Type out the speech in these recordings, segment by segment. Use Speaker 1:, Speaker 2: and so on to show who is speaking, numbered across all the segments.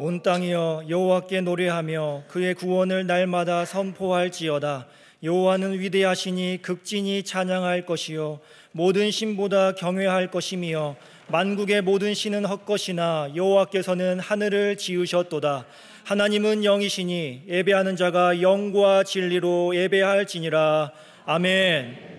Speaker 1: 온 땅이여 여호와께 노래하며 그의 구원을 날마다 선포할지어다. 여호와는 위대하시니 극진히 찬양할 것이요 모든 신보다 경외할 것이며 만국의 모든 신은 헛것이나 여호와께서는 하늘을 지으셨도다. 하나님은 영이시니 예배하는 자가 영과 진리로 예배할지니라. 아멘.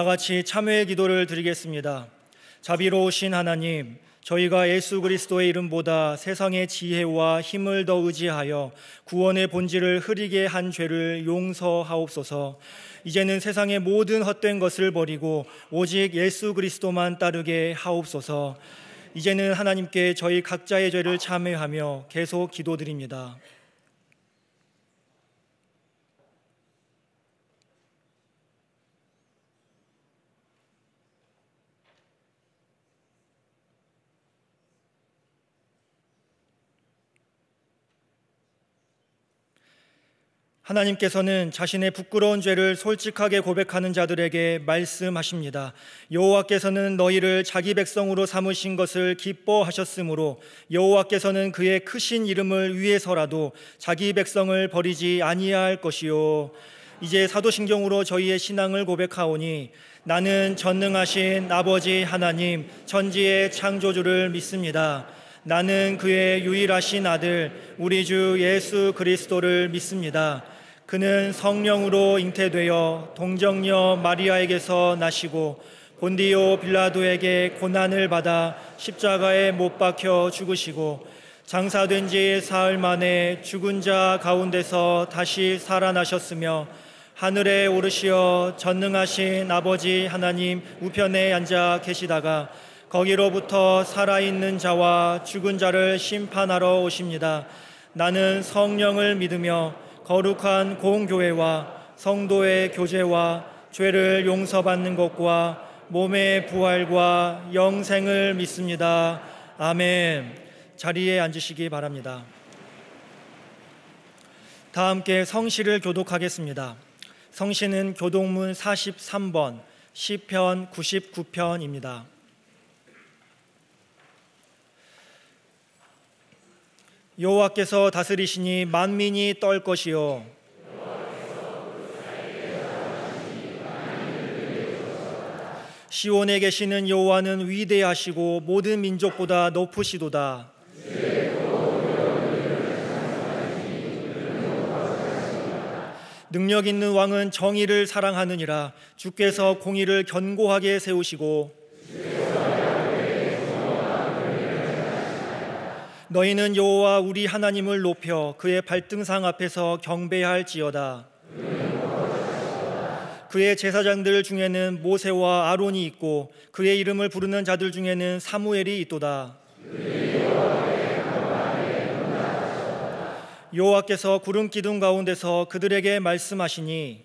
Speaker 1: 다 같이 참회의 기도를 드리겠습니다. 자비로우신 하나님, 저희가 예수 그리스도의 이름보다 세상의 지혜와 힘을 더 의지하여 구원의 본질을 흐리게 한 죄를 용서하옵소서. 이제는 세상의 모든 헛된 것을 버리고 오직 예수 그리스도만 따르게 하옵소서. 이제는 하나님께 저희 각자의 죄를 참회하며 계속 기도드립니다. 하나님께서는 자신의 부끄러운 죄를 솔직하게 고백하는 자들에게 말씀하십니다. 여호와께서는 너희를 자기 백성으로 삼으신 것을 기뻐하셨으므로 여호와께서는 그의 크신 이름을 위해서라도 자기 백성을 버리지 아니할 것이요. 이제 사도신경으로 저희의 신앙을 고백하오니 나는 전능하신 아버지 하나님 천지의 창조주를 믿습니다. 나는 그의 유일하신 아들 우리 주 예수 그리스도를 믿습니다. 그는 성령으로 잉태되어 동정녀 마리아에게서 나시고 본디오 빌라도에게 고난을 받아 십자가에 못 박혀 죽으시고 장사된 지 사흘 만에 죽은 자 가운데서 다시 살아나셨으며 하늘에 오르시어 전능하신 아버지 하나님 우편에 앉아 계시다가 거기로부터 살아있는 자와 죽은 자를 심판하러 오십니다. 나는 성령을 믿으며 거룩한 공교회와 성도의 교제와 죄를 용서받는 것과 몸의 부활과 영생을 믿습니다. 아멘. 자리에 앉으시기 바랍니다. 다 함께 성시를 교독하겠습니다. 성시는 교독문 43번, 시편 99편입니다. 여호와께서 다스리시니 만민이 떨 것이요 시온에 계시는 여호와는 위대하시고 모든 민족보다 높으시도다. 능력 있는 왕은 정의를 사랑하느니라. 주께서 공의를 견고하게 세우시고 너희는 여호와 우리 하나님을 높여 그의 발등상 앞에서 경배할지어다. 그의 제사장들 중에는 모세와 아론이 있고 그의 이름을 부르는 자들 중에는 사무엘이 있도다. 여호와께서 구름 기둥 가운데서 그들에게 말씀하시니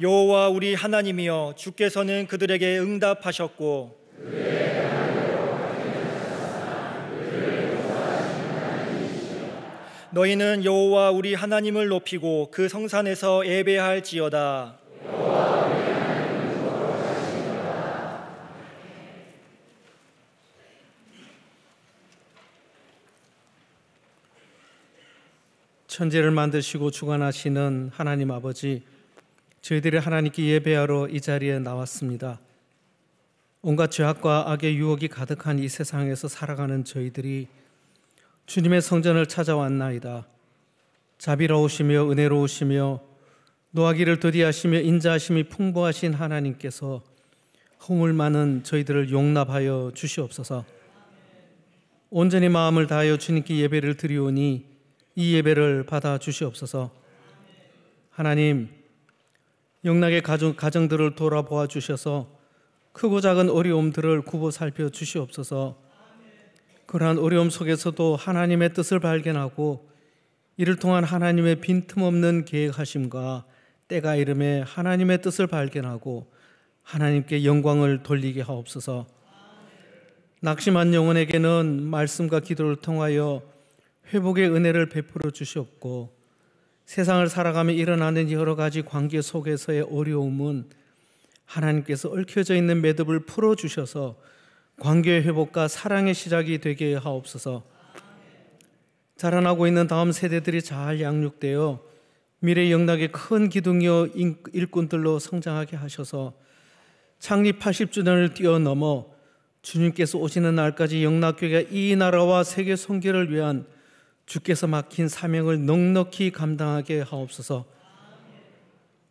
Speaker 1: 여호와 우리 하나님이여 주께서는 그들에게 응답하셨고 너희는 여호와 우리 하나님을 높이고 그 성산에서 예배할지어다.
Speaker 2: 천지를 만드시고 주관하시는 하나님 아버지, 저희들이 하나님께 예배하러 이 자리에 나왔습니다. 온갖 죄악과 악의 유혹이 가득한 이 세상에서 살아가는 저희들이 주님의 성전을 찾아왔나이다. 자비로우시며 은혜로우시며 노하기를 더디하시며 인자하심이 풍부하신 하나님께서 허물 많은 저희들을 용납하여 주시옵소서. 온전히 마음을 다하여 주님께 예배를 드리오니 이 예배를 받아 주시옵소서. 하나님, 영락의 가정들을 돌아보아 주셔서 크고 작은 어려움들을 굽어 살펴 주시옵소서. 그러한 어려움 속에서도 하나님의 뜻을 발견하고 이를 통한 하나님의 빈틈없는 계획하심과 때가 이름에 하나님의 뜻을 발견하고 하나님께 영광을 돌리게 하옵소서. 낙심한 영혼에게는 말씀과 기도를 통하여 회복의 은혜를 베풀어 주시옵고 세상을 살아가며 일어나는 여러 가지 관계 속에서의 어려움은 하나님께서 얽혀져 있는 매듭을 풀어주셔서 관계의 회복과 사랑의 시작이 되게 하옵소서. 자라나고 있는 다음 세대들이 잘 양육되어 미래 영락의 큰 기둥이여 일꾼들로 성장하게 하셔서 창립 80주년을 뛰어넘어 주님께서 오시는 날까지 영락교회가 이 나라와 세계 선교를 위한 주께서 맡긴 사명을 넉넉히 감당하게 하옵소서.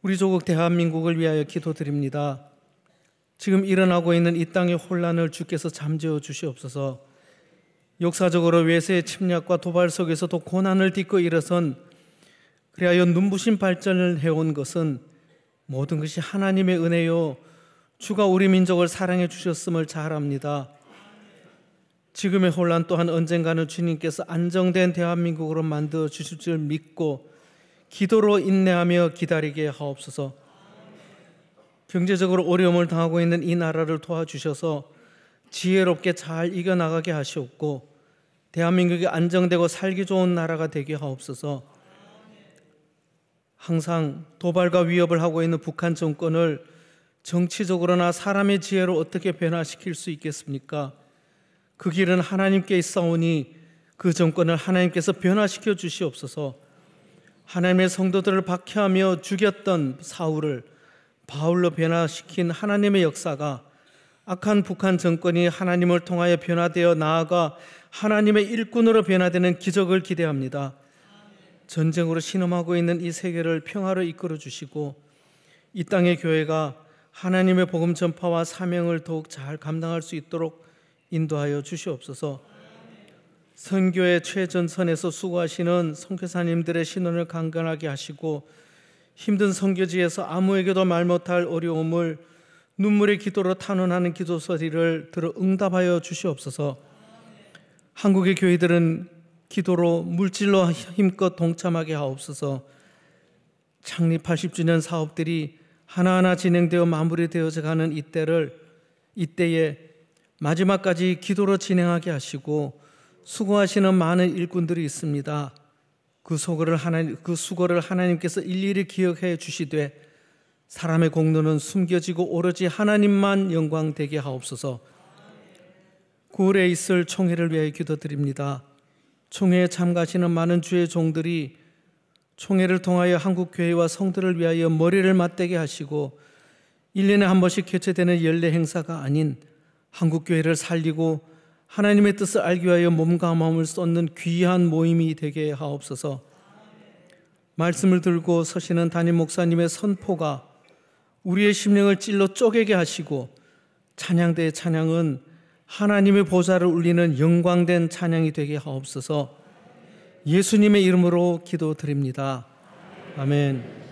Speaker 2: 우리 조국 대한민국을 위하여 기도드립니다. 지금 일어나고 있는 이 땅의 혼란을 주께서 잠재워 주시옵소서. 역사적으로 외세의 침략과 도발 속에서도 고난을 딛고 일어선 그리하여 눈부신 발전을 해온 것은 모든 것이 하나님의 은혜요 주가 우리 민족을 사랑해 주셨음을 잘 압니다. 지금의 혼란 또한 언젠가는 주님께서 안정된 대한민국으로 만들어 주실 줄 믿고 기도로 인내하며 기다리게 하옵소서. 경제적으로 어려움을 당하고 있는 이 나라를 도와주셔서 지혜롭게 잘 이겨나가게 하시옵고 대한민국이 안정되고 살기 좋은 나라가 되게 하옵소서. 항상 도발과 위협을 하고 있는 북한 정권을 정치적으로나 사람의 지혜로 어떻게 변화시킬 수 있겠습니까? 그 길은 하나님께 있사오니 그 정권을 하나님께서 변화시켜 주시옵소서. 하나님의 성도들을 박해하며 죽였던 사울을 바울로 변화시킨 하나님의 역사가 악한 북한 정권이 하나님을 통하여 변화되어 나아가 하나님의 일꾼으로 변화되는 기적을 기대합니다. 전쟁으로 신음하고 있는 이 세계를 평화로 이끌어 주시고 이 땅의 교회가 하나님의 복음 전파와 사명을 더욱 잘 감당할 수 있도록 인도하여 주시옵소서. 선교의 최전선에서 수고하시는 선교사님들의 신원을 강건하게 하시고 힘든 선교지에서 아무에게도 말 못할 어려움을 눈물의 기도로 탄원하는 기도 소리를 들어 응답하여 주시옵소서. 한국의 교회들은 기도로 물질로 힘껏 동참하게 하옵소서. 창립 80주년 사업들이 하나하나 진행되어 마무리되어져 가는 이때에 마지막까지 기도로 진행하게 하시고 수고하시는 많은 일꾼들이 있습니다. 그 수고를 하나님께서 일일이 기억해 주시되 사람의 공로는 숨겨지고 오로지 하나님만 영광되게 하옵소서. 9월에 있을 총회를 위하여 기도드립니다. 총회에 참가하시는 많은 주의 종들이 총회를 통하여 한국교회와 성도를 위하여 머리를 맞대게 하시고 1년에 한 번씩 개최되는 연례 행사가 아닌 한국교회를 살리고 하나님의 뜻을 알기 위하여 몸과 마음을 쏟는 귀한 모임이 되게 하옵소서. 말씀을 들고 서시는 담임 목사님의 선포가 우리의 심령을 찔러 쪼개게 하시고 찬양대의 찬양은 하나님의 보좌를 울리는 영광된 찬양이 되게 하옵소서. 예수님의 이름으로 기도드립니다. 아멘.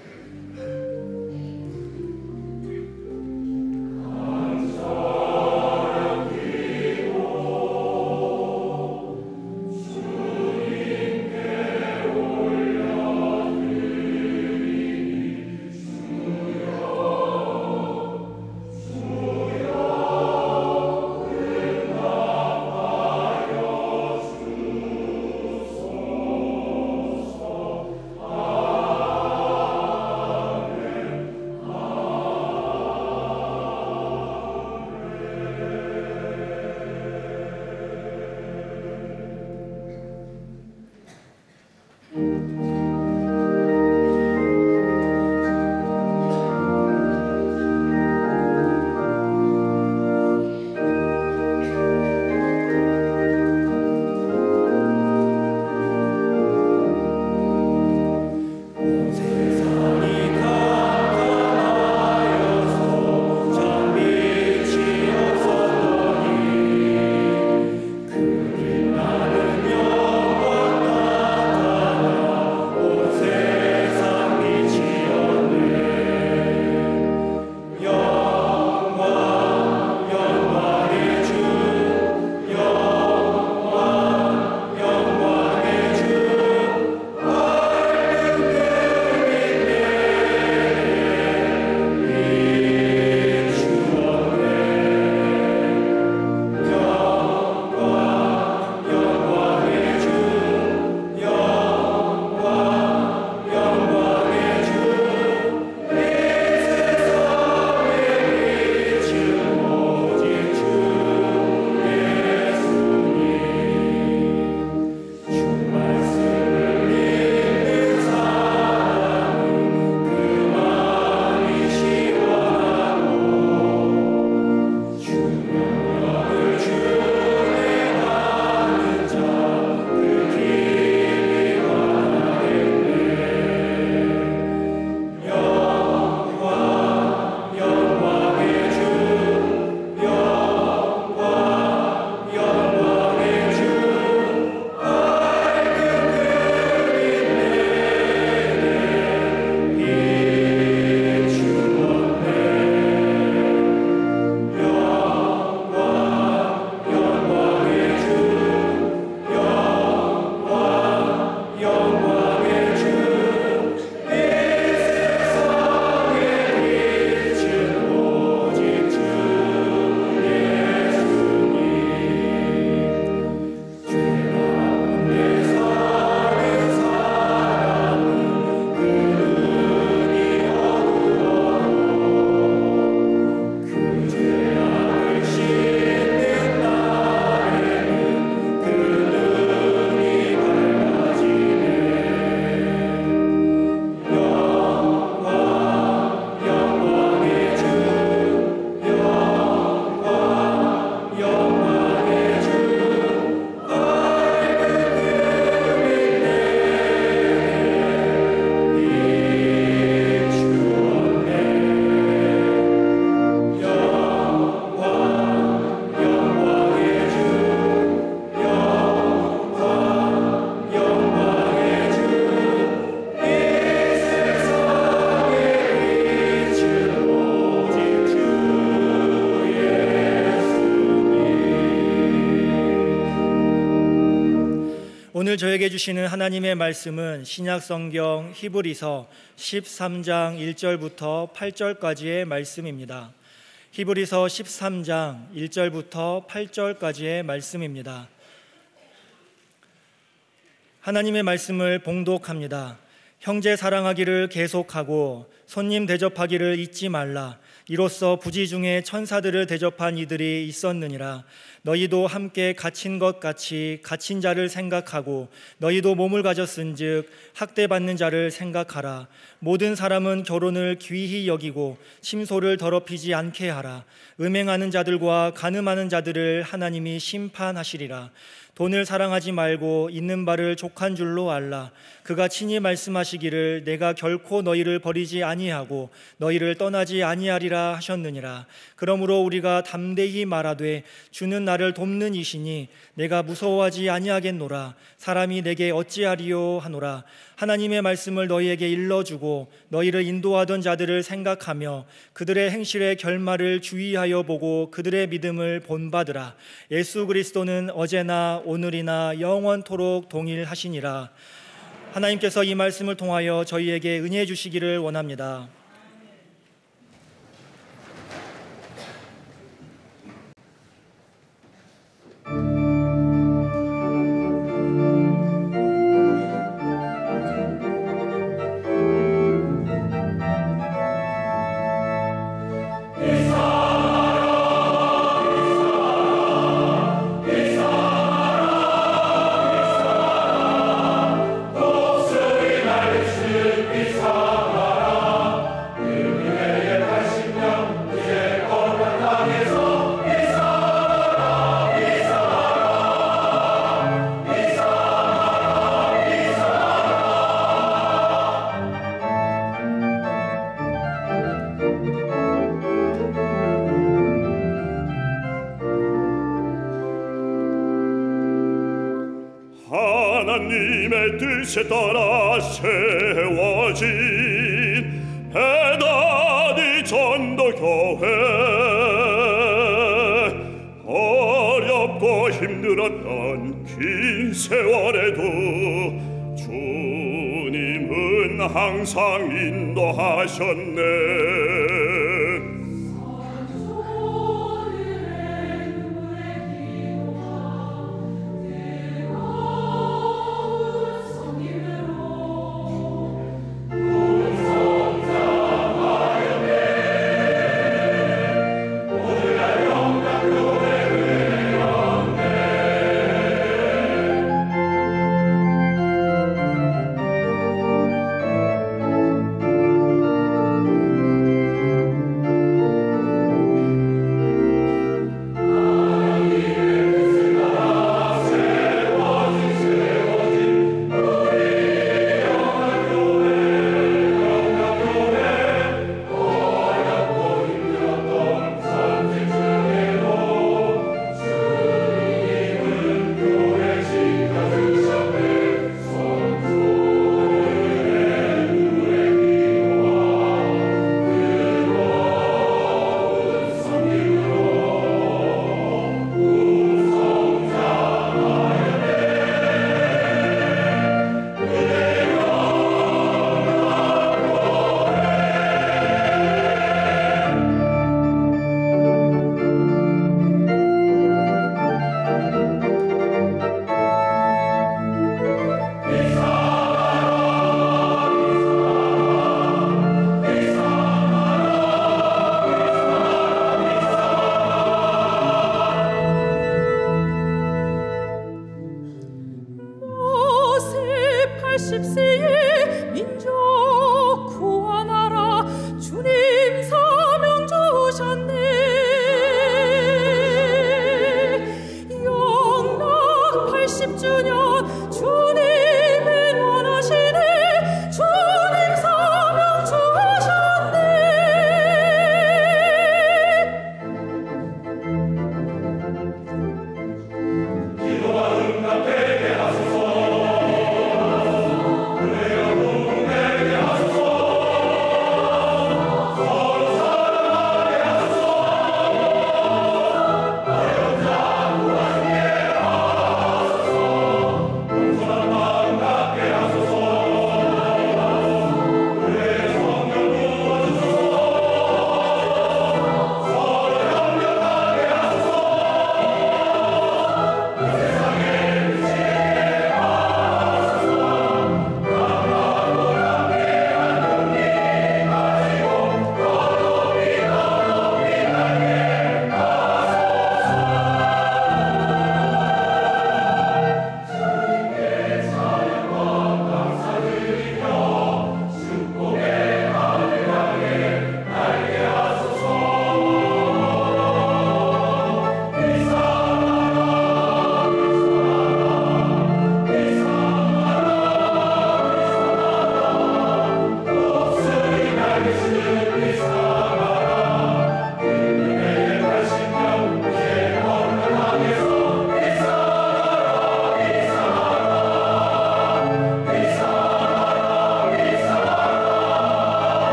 Speaker 1: 오늘 저에게 주시는 하나님의 말씀은 신약 성경 히브리서 13장 1절부터 8절까지의 말씀입니다. 히브리서 13장 1절부터 8절까지의 말씀입니다. 하나님의 말씀을 봉독합니다. 형제 사랑하기를 계속하고 손님 대접하기를 잊지 말라. 이로써 부지 중에 천사들을 대접한 이들이 있었느니라. 너희도 함께 갇힌 것 같이 갇힌 자를 생각하고 너희도 몸을 가졌은즉 학대받는 자를 생각하라. 모든 사람은 결혼을 귀히 여기고 침소를 더럽히지 않게 하라. 음행하는 자들과 간음하는 자들을 하나님이 심판하시리라. 돈을 사랑하지 말고 있는 바를 족한 줄로 알라. 그가 친히 말씀하시기를 내가 결코 너희를 버리지 아니하고 너희를 떠나지 아니하리라 하셨느니라. 그러므로 우리가 담대히 말하되 주는 나를 돕는 이시니 내가 무서워하지 아니하겠노라. 사람이 내게 어찌하리요 하노라. 하나님의 말씀을 너희에게 일러주고 너희를 인도하던 자들을 생각하며 그들의 행실의 결말을 주의하여 보고 그들의 믿음을 본받으라. 예수 그리스도는 어제나 오늘이나 영원토록 동일하시니라. 하나님께서 이 말씀을 통하여 저희에게 은혜 주시기를 원합니다.
Speaker 3: 하나님의 뜻에 따라 세워진 배단위 전도교회, 어렵고 힘들었던 긴 세월에도 주님은 항상 인도하셨네.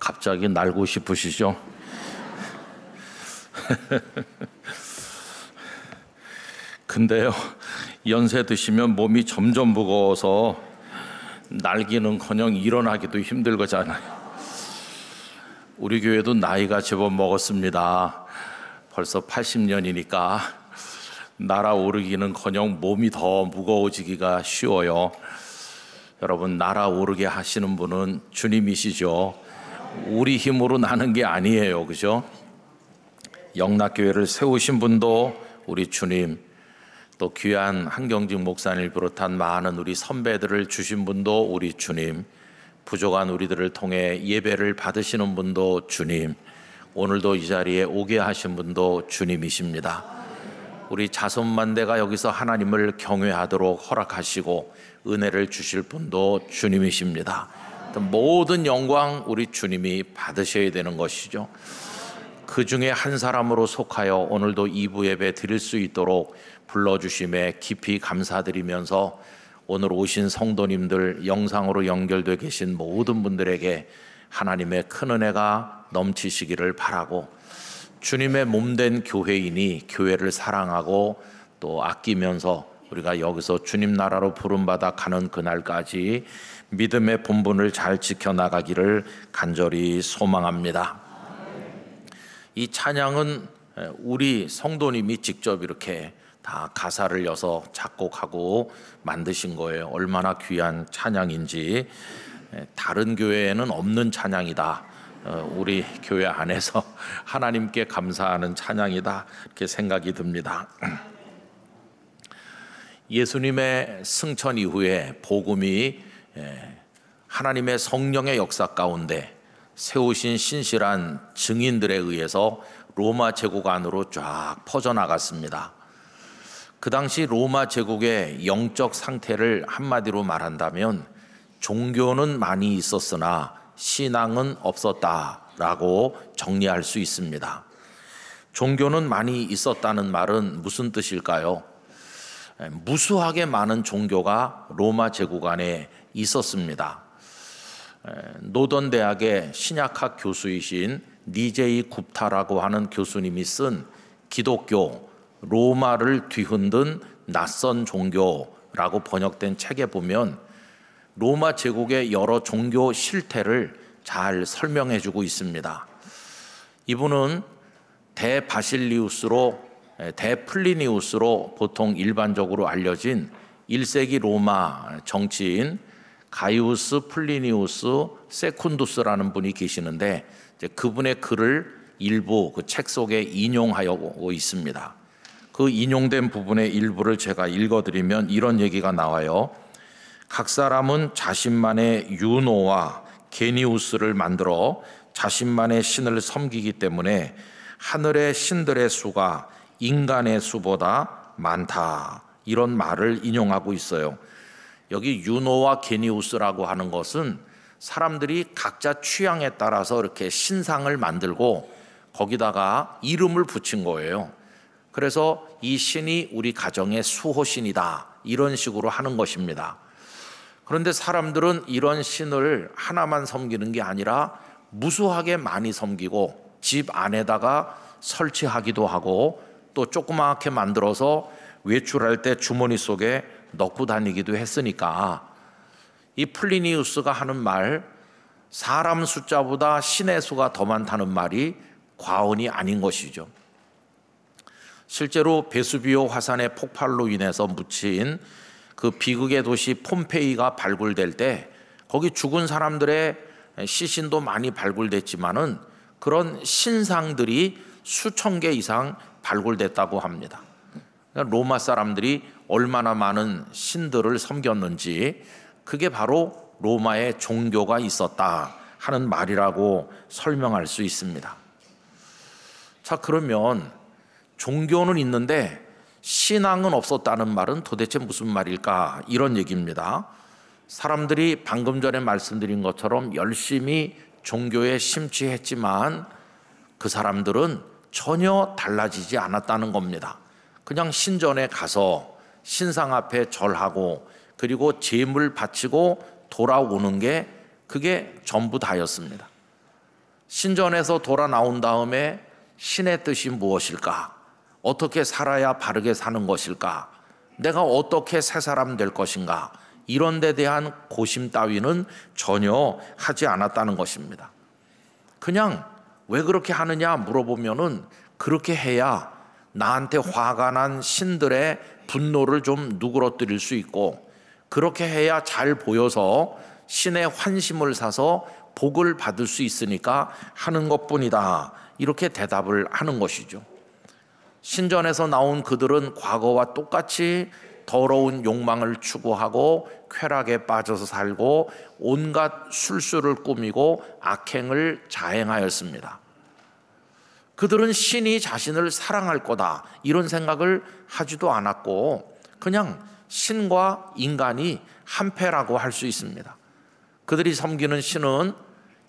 Speaker 4: 갑자기 날고 싶으시죠? 근데요, 연세 드시면 몸이 점점 무거워서 날기는커녕 일어나기도 힘들 거잖아요. 우리 교회도 나이가 제법 먹었습니다. 벌써 80년이니까 날아오르기는커녕 몸이 더 무거워지기가 쉬워요. 여러분, 날아오르게 하시는 분은 주님이시죠. 우리 힘으로 나는 게 아니에요, 그죠? 영락교회를 세우신 분도 우리 주님, 또 귀한 한경직 목사님을 비롯한 많은 우리 선배들을 주신 분도 우리 주님, 부족한 우리들을 통해 예배를 받으시는 분도 주님, 오늘도 이 자리에 오게 하신 분도 주님이십니다. 우리 자손만대가 여기서 하나님을 경외하도록 허락하시고 은혜를 주실 분도 주님이십니다. 모든 영광 우리 주님이 받으셔야 되는 것이죠. 그 중에 한 사람으로 속하여 오늘도 2부 예배 드릴 수 있도록 불러주심에 깊이 감사드리면서 오늘 오신 성도님들, 영상으로 연결되어 계신 모든 분들에게 하나님의 큰 은혜가 넘치시기를 바라고, 주님의 몸된 교회인이 교회를 사랑하고 또 아끼면서 우리가 여기서 주님 나라로 부름받아 가는 그날까지 믿음의 본분을 잘 지켜나가기를 간절히 소망합니다. 이 찬양은 우리 성도님이 직접 이렇게 다 가사를 여서 작곡하고 만드신 거예요. 얼마나 귀한 찬양인지. 다른 교회에는 없는 찬양이다. 우리 교회 안에서 하나님께 감사하는 찬양이다, 이렇게 생각이 듭니다. 예수님의 승천 이후에 복음이 하나님의 성령의 역사 가운데 세우신 신실한 증인들에 의해서 로마 제국 안으로 쫙 퍼져나갔습니다. 그 당시 로마 제국의 영적 상태를 한마디로 말한다면 종교는 많이 있었으나 신앙은 없었다라고 정리할 수 있습니다. 종교는 많이 있었다는 말은 무슨 뜻일까요? 무수하게 많은 종교가 로마 제국 안에 있었습니다. 노던 대학의 신약학 교수이신 니제이 굽타라고 하는 교수님이 쓴 기독교, 로마를 뒤흔든 낯선 종교라고 번역된 책에 보면 로마 제국의 여러 종교 실태를 잘 설명해 주고 있습니다. 이분은 대플리니우스로 보통 일반적으로 알려진 1세기 로마 정치인 가이우스 플리니우스 세쿤두스라는 분이 계시는데, 그분의 글을 일부 그 책 속에 인용하고 있습니다. 그 인용된 부분의 일부를 제가 읽어드리면 이런 얘기가 나와요. 각 사람은 자신만의 유노와 게니우스를 만들어 자신만의 신을 섬기기 때문에 하늘의 신들의 수가 인간의 수보다 많다, 이런 말을 인용하고 있어요. 여기 유노와 게니우스라고 하는 것은 사람들이 각자 취향에 따라서 이렇게 신상을 만들고 거기다가 이름을 붙인 거예요. 그래서 이 신이 우리 가정의 수호신이다, 이런 식으로 하는 것입니다. 그런데 사람들은 이런 신을 하나만 섬기는 게 아니라 무수하게 많이 섬기고 집 안에다가 설치하기도 하고 또 조그맣게 만들어서 외출할 때 주머니 속에 넣고 다니기도 했으니까 이 플리니우스가 하는 말, 사람 숫자보다 신의 수가 더 많다는 말이 과언이 아닌 것이죠. 실제로 베수비오 화산의 폭발로 인해서 묻힌 그 비극의 도시 폼페이가 발굴될 때 거기 죽은 사람들의 시신도 많이 발굴됐지만은 그런 신상들이 수천 개 이상 발굴됐다고 합니다. 로마 사람들이 얼마나 많은 신들을 섬겼는지, 그게 바로 로마의 종교가 있었다 하는 말이라고 설명할 수 있습니다. 자, 그러면 종교는 있는데 신앙은 없었다는 말은 도대체 무슨 말일까? 이런 얘기입니다. 사람들이 방금 전에 말씀드린 것처럼 열심히 종교에 심취했지만 그 사람들은 전혀 달라지지 않았다는 겁니다. 그냥 신전에 가서 신상 앞에 절하고 그리고 제물 바치고 돌아오는 게 그게 전부 다였습니다. 신전에서 돌아 나온 다음에 신의 뜻이 무엇일까? 어떻게 살아야 바르게 사는 것일까? 내가 어떻게 새 사람 될 것인가? 이런 데 대한 고심 따위는 전혀 하지 않았다는 것입니다. 그냥 왜 그렇게 하느냐 물어보면은 그렇게 해야 나한테 화가 난 신들의 분노를 좀 누그러뜨릴 수 있고, 그렇게 해야 잘 보여서 신의 환심을 사서 복을 받을 수 있으니까 하는 것뿐이다. 이렇게 대답을 하는 것이죠. 신전에서 나온 그들은 과거와 똑같이 더러운 욕망을 추구하고 쾌락에 빠져서 살고 온갖 술수를 꾸미고 악행을 자행하였습니다. 그들은 신이 자신을 사랑할 거다 이런 생각을 하지도 않았고 그냥 신과 인간이 한패라고 할 수 있습니다. 그들이 섬기는 신은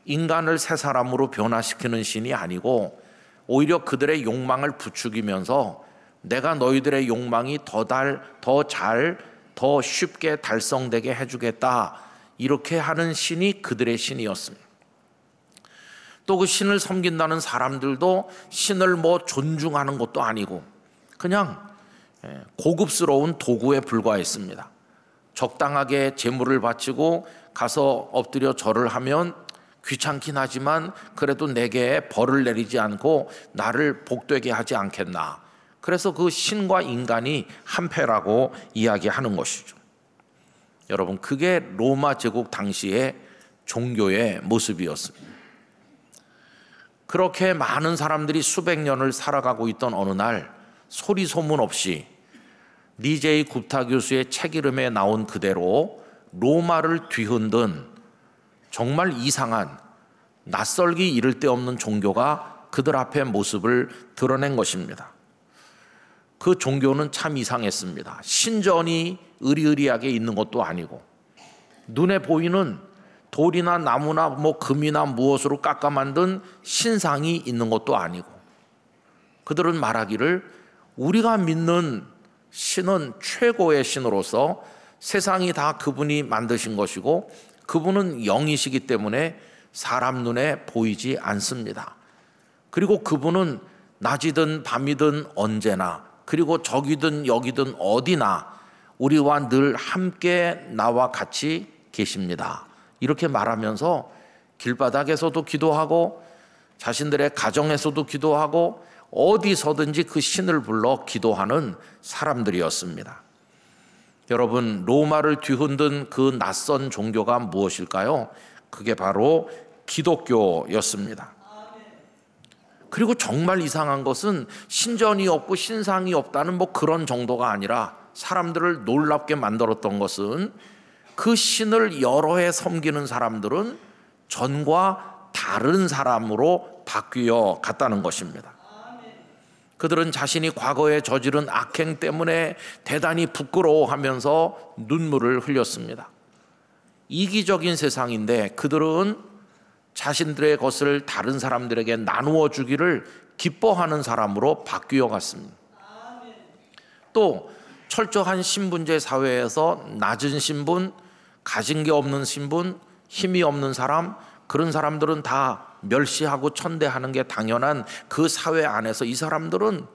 Speaker 4: 인간을 새 사람으로 변화시키는 신이 아니고 오히려 그들의 욕망을 부추기면서 내가 너희들의 욕망이 더 쉽게 달성되게 해주겠다 이렇게 하는 신이 그들의 신이었습니다. 또 그 신을 섬긴다는 사람들도 신을 존중하는 것도 아니고 그냥 고급스러운 도구에 불과했습니다. 적당하게 제물을 바치고 가서 엎드려 절을 하면 귀찮긴 하지만 그래도 내게 벌을 내리지 않고 나를 복되게 하지 않겠나. 그래서 그 신과 인간이 한패라고 이야기하는 것이죠. 여러분, 그게 로마 제국 당시의 종교의 모습이었습니다. 그렇게 많은 사람들이 수백 년을 살아가고 있던 어느 날 소리 소문 없이 니제이 굽타 교수의 책 이름에 나온 그대로 로마를 뒤흔든 정말 이상한 낯설기 이를 데 없는 종교가 그들 앞에 모습을 드러낸 것입니다. 그 종교는 참 이상했습니다. 신전이 으리으리하게 있는 것도 아니고 눈에 보이는 돌이나 나무나 금이나 무엇으로 깎아 만든 신상이 있는 것도 아니고 그들은 말하기를 우리가 믿는 신은 최고의 신으로서 세상이 다 그분이 만드신 것이고 그분은 영이시기 때문에 사람 눈에 보이지 않습니다. 그리고 그분은 낮이든 밤이든 언제나 그리고 저기든 여기든 어디나 우리와 늘 함께 나와 같이 계십니다. 이렇게 말하면서 길바닥에서도 기도하고 자신들의 가정에서도 기도하고 어디서든지 그 신을 불러 기도하는 사람들이었습니다. 여러분, 로마를 뒤흔든 그 낯선 종교가 무엇일까요? 그게 바로 기독교였습니다. 그리고 정말 이상한 것은 신전이 없고 신상이 없다는 그런 정도가 아니라 사람들을 놀랍게 만들었던 것은 그 신을 여러 해 섬기는 사람들은 전과 다른 사람으로 바뀌어 갔다는 것입니다. 그들은 자신이 과거에 저지른 악행 때문에 대단히 부끄러워하면서 눈물을 흘렸습니다. 이기적인 세상인데 그들은 자신들의 것을 다른 사람들에게 나누어 주기를 기뻐하는 사람으로 바뀌어 갔습니다. 또 철저한 신분제 사회에서 낮은 신분, 가진 게 없는 신분, 힘이 없는 사람, 그런 사람들은 다 멸시하고 천대하는 게 당연한 그 사회 안에서 이 사람들은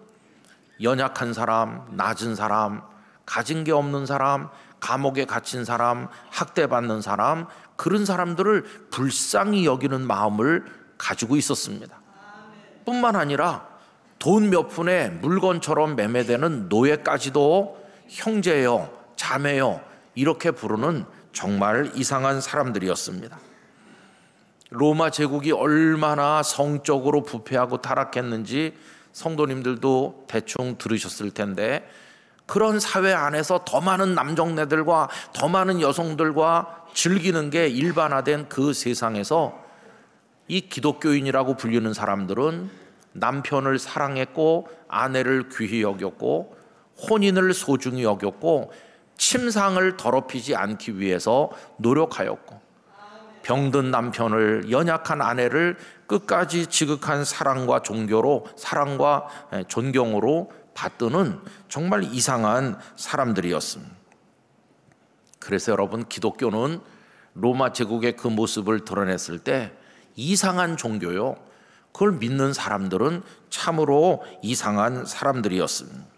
Speaker 4: 연약한 사람, 낮은 사람, 가진 게 없는 사람, 감옥에 갇힌 사람, 학대받는 사람, 그런 사람들을 불쌍히 여기는 마음을 가지고 있었습니다. 뿐만 아니라 돈 몇 푼에 물건처럼 매매되는 노예까지도 형제요, 자매요 이렇게 부르는 정말 이상한 사람들이었습니다. 로마 제국이 얼마나 성적으로 부패하고 타락했는지 성도님들도 대충 들으셨을 텐데 그런 사회 안에서 더 많은 남정네들과 더 많은 여성들과 즐기는 게 일반화된 그 세상에서 이 기독교인이라고 불리는 사람들은 남편을 사랑했고 아내를 귀히 여겼고 혼인을 소중히 여겼고 침상을 더럽히지 않기 위해서 노력하였고 병든 남편을 연약한 아내를 끝까지 지극한 사랑과 존경으로 받드는 정말 이상한 사람들이었습니다. 그래서 여러분, 기독교는 로마 제국의 그 모습을 드러냈을 때 이상한 종교요. 그걸 믿는 사람들은 참으로 이상한 사람들이었습니다.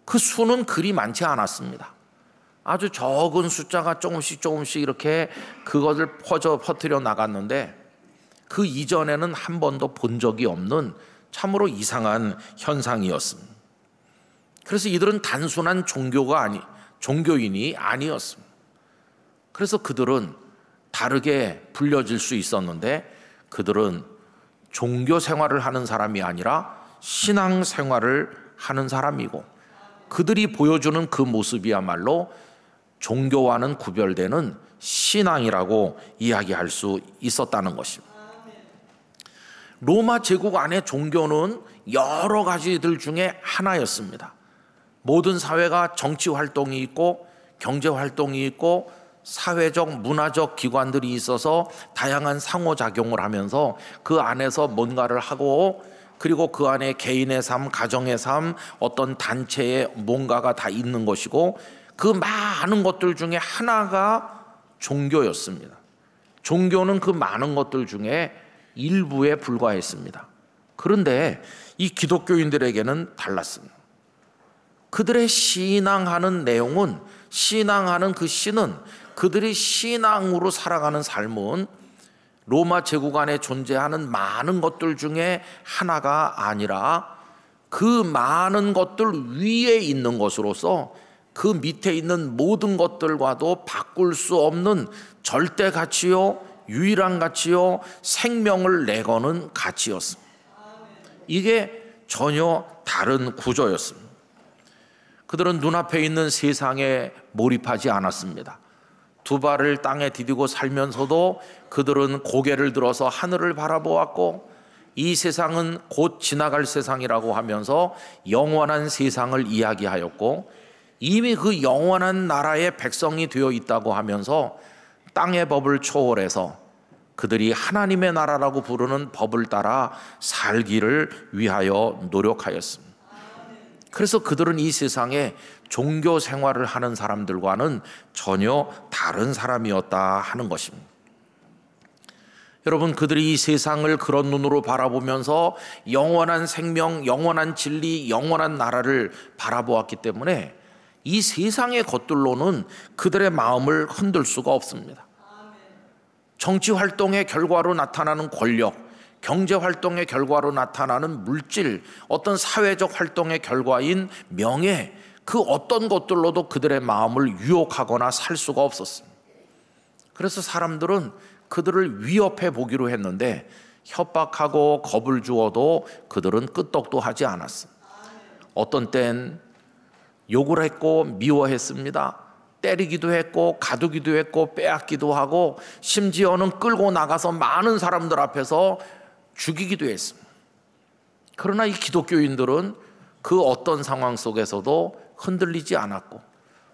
Speaker 4: 그 수는 그리 많지 않았습니다. 아주 적은 숫자가 조금씩 이렇게 그것을 퍼뜨려 나갔는데 그 이전에는 한 번도 본 적이 없는 참으로 이상한 현상이었습니다. 그래서 이들은 단순한 종교인이 아니었습니다. 그래서 그들은 다르게 불려질 수 있었는데 그들은 종교 생활을 하는 사람이 아니라 신앙 생활을 하는 사람이고 그들이 보여주는 그 모습이야말로 종교와는 구별되는 신앙이라고 이야기할 수 있었다는 것입니다. 로마 제국 안에 종교는 여러 가지들 중에 하나였습니다. 모든 사회가 정치 활동이 있고 경제 활동이 있고 사회적 문화적 기관들이 있어서 다양한 상호작용을 하면서 그 안에서 뭔가를 하고 그리고 그 안에 개인의 삶, 가정의 삶, 어떤 단체의 뭔가가 다 있는 것이고 그 많은 것들 중에 하나가 종교였습니다. 종교는 그 많은 것들 중에 일부에 불과했습니다. 그런데 이 기독교인들에게는 달랐습니다. 그들의 신앙하는 내용은 신앙하는 그 신은 그들이 신앙으로 살아가는 삶은 로마 제국 안에 존재하는 많은 것들 중에 하나가 아니라 그 많은 것들 위에 있는 것으로서 그 밑에 있는 모든 것들과도 바꿀 수 없는 절대 가치요, 유일한 가치요, 생명을 내거는 가치였습니다. 이게 전혀 다른 구조였습니다. 그들은 눈앞에 있는 세상에 몰입하지 않았습니다. 두 발을 땅에 디디고 살면서도 그들은 고개를 들어서 하늘을 바라보았고 이 세상은 곧 지나갈 세상이라고 하면서 영원한 세상을 이야기하였고 이미 그 영원한 나라의 백성이 되어 있다고 하면서 땅의 법을 초월해서 그들이 하나님의 나라라고 부르는 법을 따라 살기를 위하여 노력하였습니다. 그래서 그들은 이 세상에 종교 생활을 하는 사람들과는 전혀 다른 사람이었다 하는 것입니다. 여러분, 그들이 이 세상을 그런 눈으로 바라보면서 영원한 생명, 영원한 진리, 영원한 나라를 바라보았기 때문에 이 세상의 것들로는 그들의 마음을 흔들 수가 없습니다. 정치 활동의 결과로 나타나는 권력, 경제 활동의 결과로 나타나는 물질, 어떤 사회적 활동의 결과인 명예, 그 어떤 것들로도 그들의 마음을 유혹하거나 살 수가 없었습니다. 그래서 사람들은 그들을 위협해 보기로 했는데 협박하고 겁을 주어도 그들은 끄떡도 하지 않았습니다. 어떤 땐 욕을 했고 미워했습니다. 때리기도 했고 가두기도 했고 빼앗기도 하고 심지어는 끌고 나가서 많은 사람들 앞에서 죽이기도 했습니다. 그러나 이 기독교인들은 그 어떤 상황 속에서도 흔들리지 않았고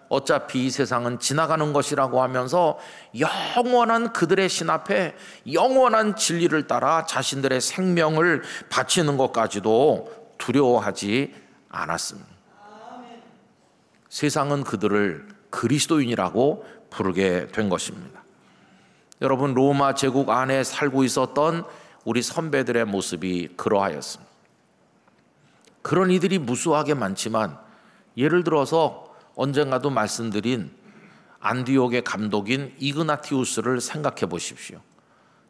Speaker 4: 어차피 이 세상은 지나가는 것이라고 하면서 영원한 그들의 신 앞에 영원한 진리를 따라 자신들의 생명을 바치는 것까지도 두려워하지 않았습니다. 세상은 그들을 그리스도인이라고 부르게 된 것입니다. 여러분, 로마 제국 안에 살고 있었던 우리 선배들의 모습이 그러하였습니다. 그런 이들이 무수하게 많지만 예를 들어서 언젠가도 말씀드린 안디옥의 감독인 이그나티우스를 생각해 보십시오.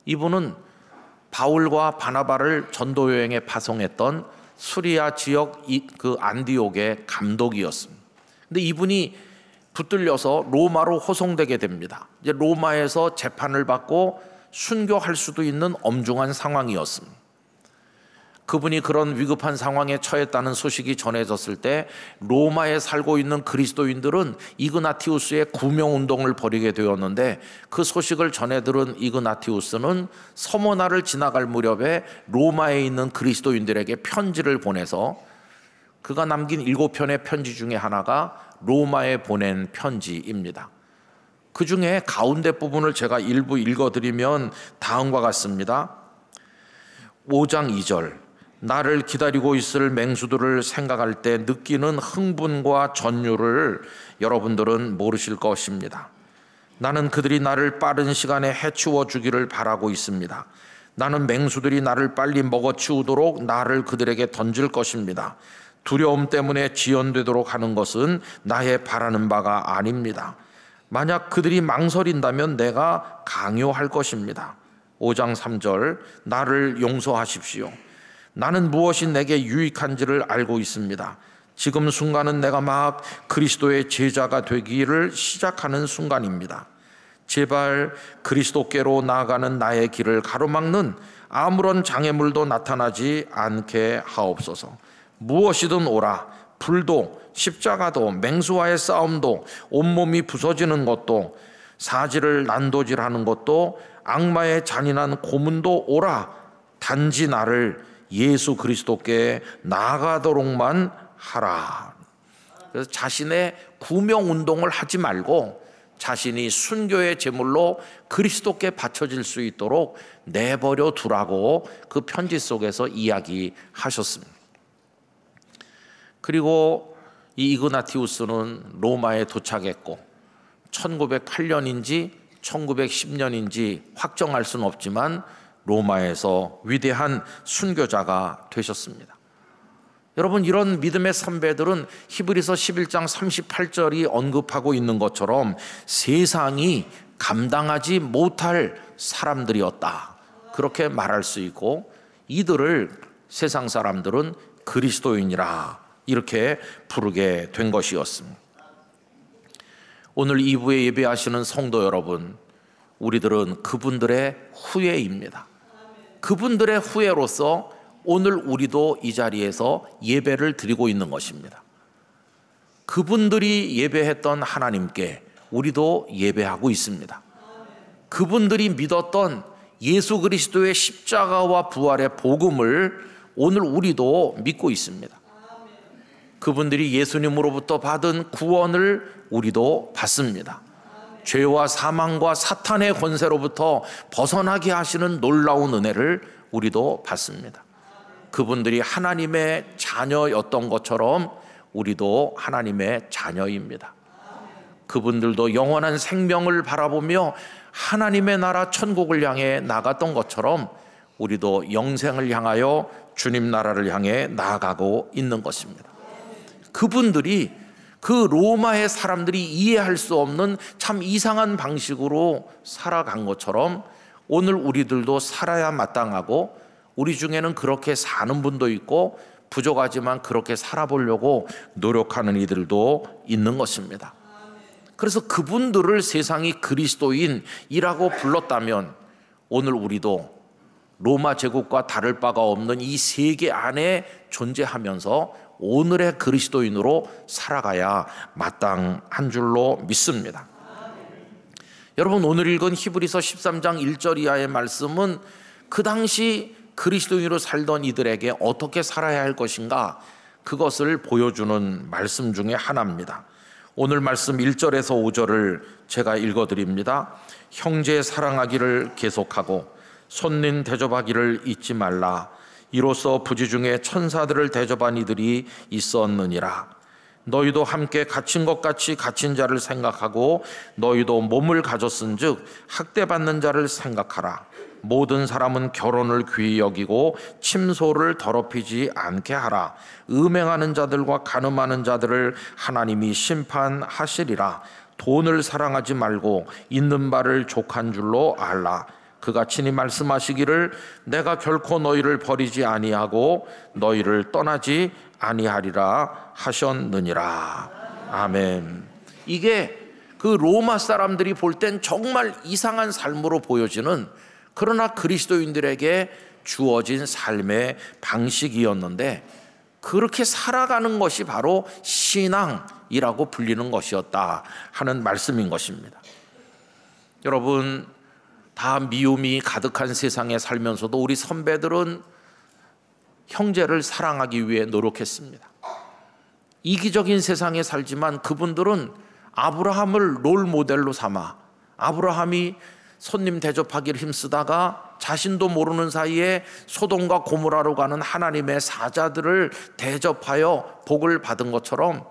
Speaker 4: 이분은 바울과 바나바를 전도 여행에 파송했던 수리아 지역 그 안디옥의 감독이었습니다. 근데 이분이 붙들려서 로마로 호송되게 됩니다. 이제 로마에서 재판을 받고 순교할 수도 있는 엄중한 상황이었습니다. 그분이 그런 위급한 상황에 처했다는 소식이 전해졌을 때 로마에 살고 있는 그리스도인들은 이그나티우스의 구명운동을 벌이게 되었는데 그 소식을 전해 들은 이그나티우스는 서머나를 지나갈 무렵에 로마에 있는 그리스도인들에게 편지를 보내서 그가 남긴 7편의 편지 중에 하나가 로마에 보낸 편지입니다. 그 중에 가운데 부분을 제가 일부 읽어드리면 다음과 같습니다. 5장 2절, 나를 기다리고 있을 맹수들을 생각할 때 느끼는 흥분과 전율을 여러분들은 모르실 것입니다. 나는 그들이 나를 빠른 시간에 해치워 주기를 바라고 있습니다. 나는 맹수들이 나를 빨리 먹어치우도록 나를 그들에게 던질 것입니다. 두려움 때문에 지연되도록 하는 것은 나의 바라는 바가 아닙니다. 만약 그들이 망설인다면 내가 강요할 것입니다. 5장 3절, 나를 용서하십시오. 나는 무엇이 내게 유익한지를 알고 있습니다. 지금 순간은 내가 막 그리스도의 제자가 되기를 시작하는 순간입니다. 제발 그리스도께로 나아가는 나의 길을 가로막는 아무런 장애물도 나타나지 않게 하옵소서. 무엇이든 오라, 불도 십자가도 맹수와의 싸움도 온몸이 부서지는 것도 사지를 난도질하는 것도 악마의 잔인한 고문도 오라. 단지 나를 예수 그리스도께 나아가도록만 하라. 그래서 자신의 구명 운동을 하지 말고 자신이 순교의 제물로 그리스도께 바쳐질 수 있도록 내버려 두라고 그 편지 속에서 이야기하셨습니다. 그리고 이 이그나티우스는 로마에 도착했고 1908년인지 1910년인지 확정할 수는 없지만 로마에서 위대한 순교자가 되셨습니다. 여러분, 이런 믿음의 선배들은 히브리서 11장 38절이 언급하고 있는 것처럼 세상이 감당하지 못할 사람들이었다, 그렇게 말할 수 있고, 이들을 세상 사람들은 그리스도인이라 이렇게 부르게 된 것이었습니다. 오늘 2부에 예배하시는 성도 여러분, 우리들은 그분들의 후예입니다. 그분들의 후예로서 오늘 우리도 이 자리에서 예배를 드리고 있는 것입니다. 그분들이 예배했던 하나님께 우리도 예배하고 있습니다. 그분들이 믿었던 예수 그리스도의 십자가와 부활의 복음을 오늘 우리도 믿고 있습니다. 그분들이 예수님으로부터 받은 구원을 우리도 받습니다. 죄와 사망과 사탄의 권세로부터 벗어나게 하시는 놀라운 은혜를 우리도 받습니다. 그분들이 하나님의 자녀였던 것처럼 우리도 하나님의 자녀입니다. 그분들도 영원한 생명을 바라보며 하나님의 나라 천국을 향해 나갔던 것처럼 우리도 영생을 향하여 주님 나라를 향해 나아가고 있는 것입니다. 그분들이 그 로마의 사람들이 이해할 수 없는 참 이상한 방식으로 살아간 것처럼 오늘 우리들도 살아야 마땅하고, 우리 중에는 그렇게 사는 분도 있고 부족하지만 그렇게 살아보려고 노력하는 이들도 있는 것입니다. 그래서 그분들을 세상이 그리스도인이라고 불렀다면 오늘 우리도 로마 제국과 다를 바가 없는 이 세계 안에 존재하면서 오늘의 그리스도인으로 살아가야 마땅한 줄로 믿습니다. 여러분, 오늘 읽은 히브리서 13장 1절 이하의 말씀은 그 당시 그리스도인으로 살던 이들에게 어떻게 살아야 할 것인가, 그것을 보여주는 말씀 중에 하나입니다. 오늘 말씀 1절에서 5절을 제가 읽어드립니다. 형제 사랑하기를 계속하고 손님 대접하기를 잊지 말라. 이로써 부지 중에 천사들을 대접한 이들이 있었느니라. 너희도 함께 갇힌 것 같이 갇힌 자를 생각하고 너희도 몸을 가졌은즉 학대받는 자를 생각하라. 모든 사람은 결혼을 귀히 여기고 침소를 더럽히지 않게 하라. 음행하는 자들과 간음하는 자들을 하나님이 심판하시리라. 돈을 사랑하지 말고 있는 바를 족한 줄로 알라. 그가 친히 말씀하시기를 내가 결코 너희를 버리지 아니하고 너희를 떠나지 아니하리라 하셨느니라. 아멘. 이게 그 로마 사람들이 볼 땐 정말 이상한 삶으로 보여지는, 그러나 그리스도인들에게 주어진 삶의 방식이었는데, 그렇게 살아가는 것이 바로 신앙이라고 불리는 것이었다 하는 말씀인 것입니다. 여러분, 다 미움이 가득한 세상에 살면서도 우리 선배들은 형제를 사랑하기 위해 노력했습니다. 이기적인 세상에 살지만 그분들은 아브라함을 롤 모델로 삼아, 아브라함이 손님 대접하기를 힘쓰다가 자신도 모르는 사이에 소돔과 고모라로 가는 하나님의 사자들을 대접하여 복을 받은 것처럼